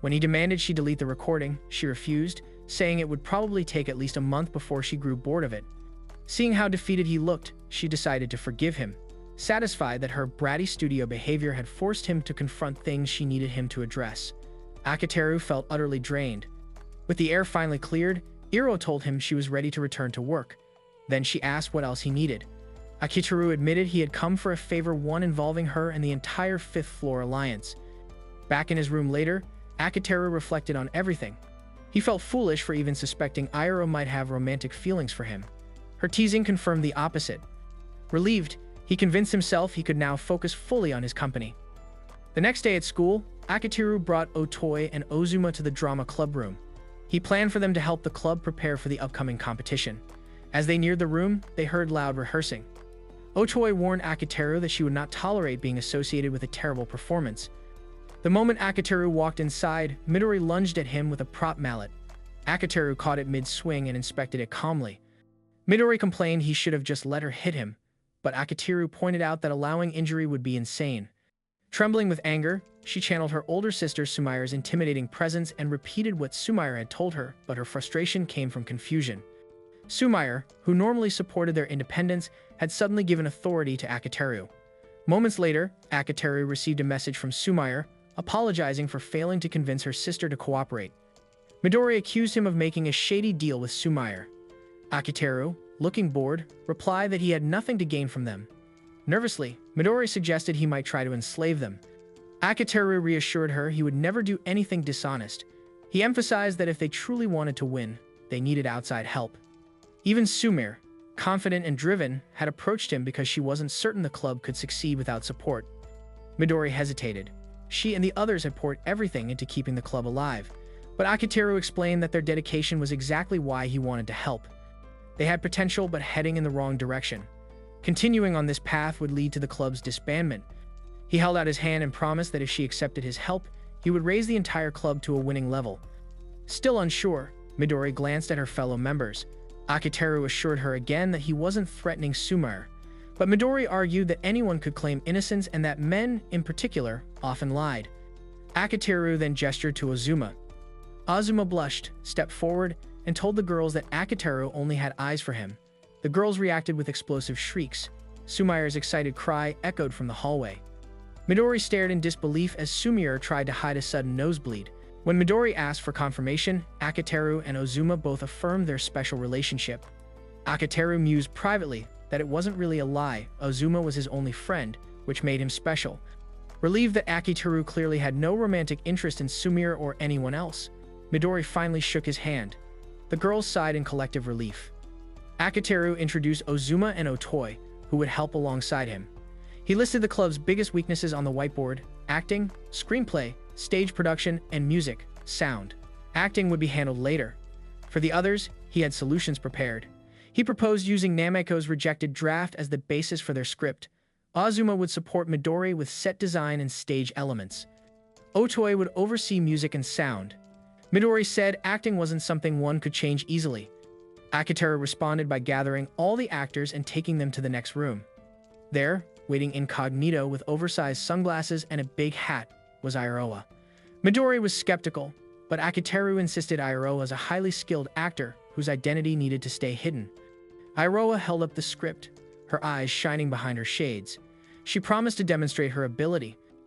When he demanded she delete the recording, she refused, saying it would probably take at least a month before she grew bored of it. Seeing how defeated he looked, she decided to forgive him, satisfied that her bratty studio behavior had forced him to confront things she needed him to address. Akiteru felt utterly drained. With the air finally cleared, Iroha told him she was ready to return to work. Then she asked what else he needed. Akiteru admitted he had come for a favor, one involving her and the entire Fifth Floor Alliance. Back in his room later, Akiteru reflected on everything. He felt foolish for even suspecting Iroha might have romantic feelings for him. Her teasing confirmed the opposite. Relieved, he convinced himself he could now focus fully on his company. The next day at school, Akiteru brought Otoi and Ozuma to the drama club room. He planned for them to help the club prepare for the upcoming competition. As they neared the room, they heard loud rehearsing. Otoi warned Akiteru that she would not tolerate being associated with a terrible performance. The moment Akiteru walked inside, Midori lunged at him with a prop mallet. Akiteru caught it mid-swing and inspected it calmly. Midori complained he should have just let her hit him, but Akiteru pointed out that allowing injury would be insane. Trembling with anger, she channeled her older sister Sumire's intimidating presence and repeated what Sumire had told her, but her frustration came from confusion. Sumire, who normally supported their independence, had suddenly given authority to Akiteru. Moments later, Akiteru received a message from Sumire, apologizing for failing to convince her sister to cooperate. Midori accused him of making a shady deal with Sumire. Akiteru, looking bored, replied that he had nothing to gain from them. Nervously, Midori suggested he might try to enslave them. Akiteru reassured her he would never do anything dishonest. He emphasized that if they truly wanted to win, they needed outside help. Even Sumire, confident and driven, had approached him because she wasn't certain the club could succeed without support. Midori hesitated. She and the others had poured everything into keeping the club alive, but Akiteru explained that their dedication was exactly why he wanted to help. They had potential but heading in the wrong direction. Continuing on this path would lead to the club's disbandment. He held out his hand and promised that if she accepted his help, he would raise the entire club to a winning level. Still unsure, Midori glanced at her fellow members. Akiteru assured her again that he wasn't threatening Sumire, but Midori argued that anyone could claim innocence and that men, in particular, often lied. Akiteru then gestured to Azuma. Azuma blushed, stepped forward, and told the girls that Akiteru only had eyes for him. The girls reacted with explosive shrieks. Sumire's excited cry echoed from the hallway. Midori stared in disbelief as Sumire tried to hide a sudden nosebleed. When Midori asked for confirmation, Akiteru and Azuma both affirmed their special relationship. Akiteru mused privately that it wasn't really a lie. Azuma was his only friend, which made him special. Relieved that Akiteru clearly had no romantic interest in Sumire or anyone else, Midori finally shook his hand. The girls sighed in collective relief. Akiteru introduced Ozuma and Otoi, who would help alongside him. He listed the club's biggest weaknesses on the whiteboard: acting, screenplay, stage production, and music, sound. Acting would be handled later. For the others, he had solutions prepared. He proposed using Nameko's rejected draft as the basis for their script. Azuma would support Midori with set design and stage elements. Otoi would oversee music and sound. Midori said acting wasn't something one could change easily. Akiteru responded by gathering all the actors and taking them to the next room. There, waiting incognito with oversized sunglasses and a big hat, was Iroha. Midori was skeptical, but Akiteru insisted Iroha was a highly skilled actor whose identity needed to stay hidden. Iroha held up the script, her eyes shining behind her shades. She promised to demonstrate her ability,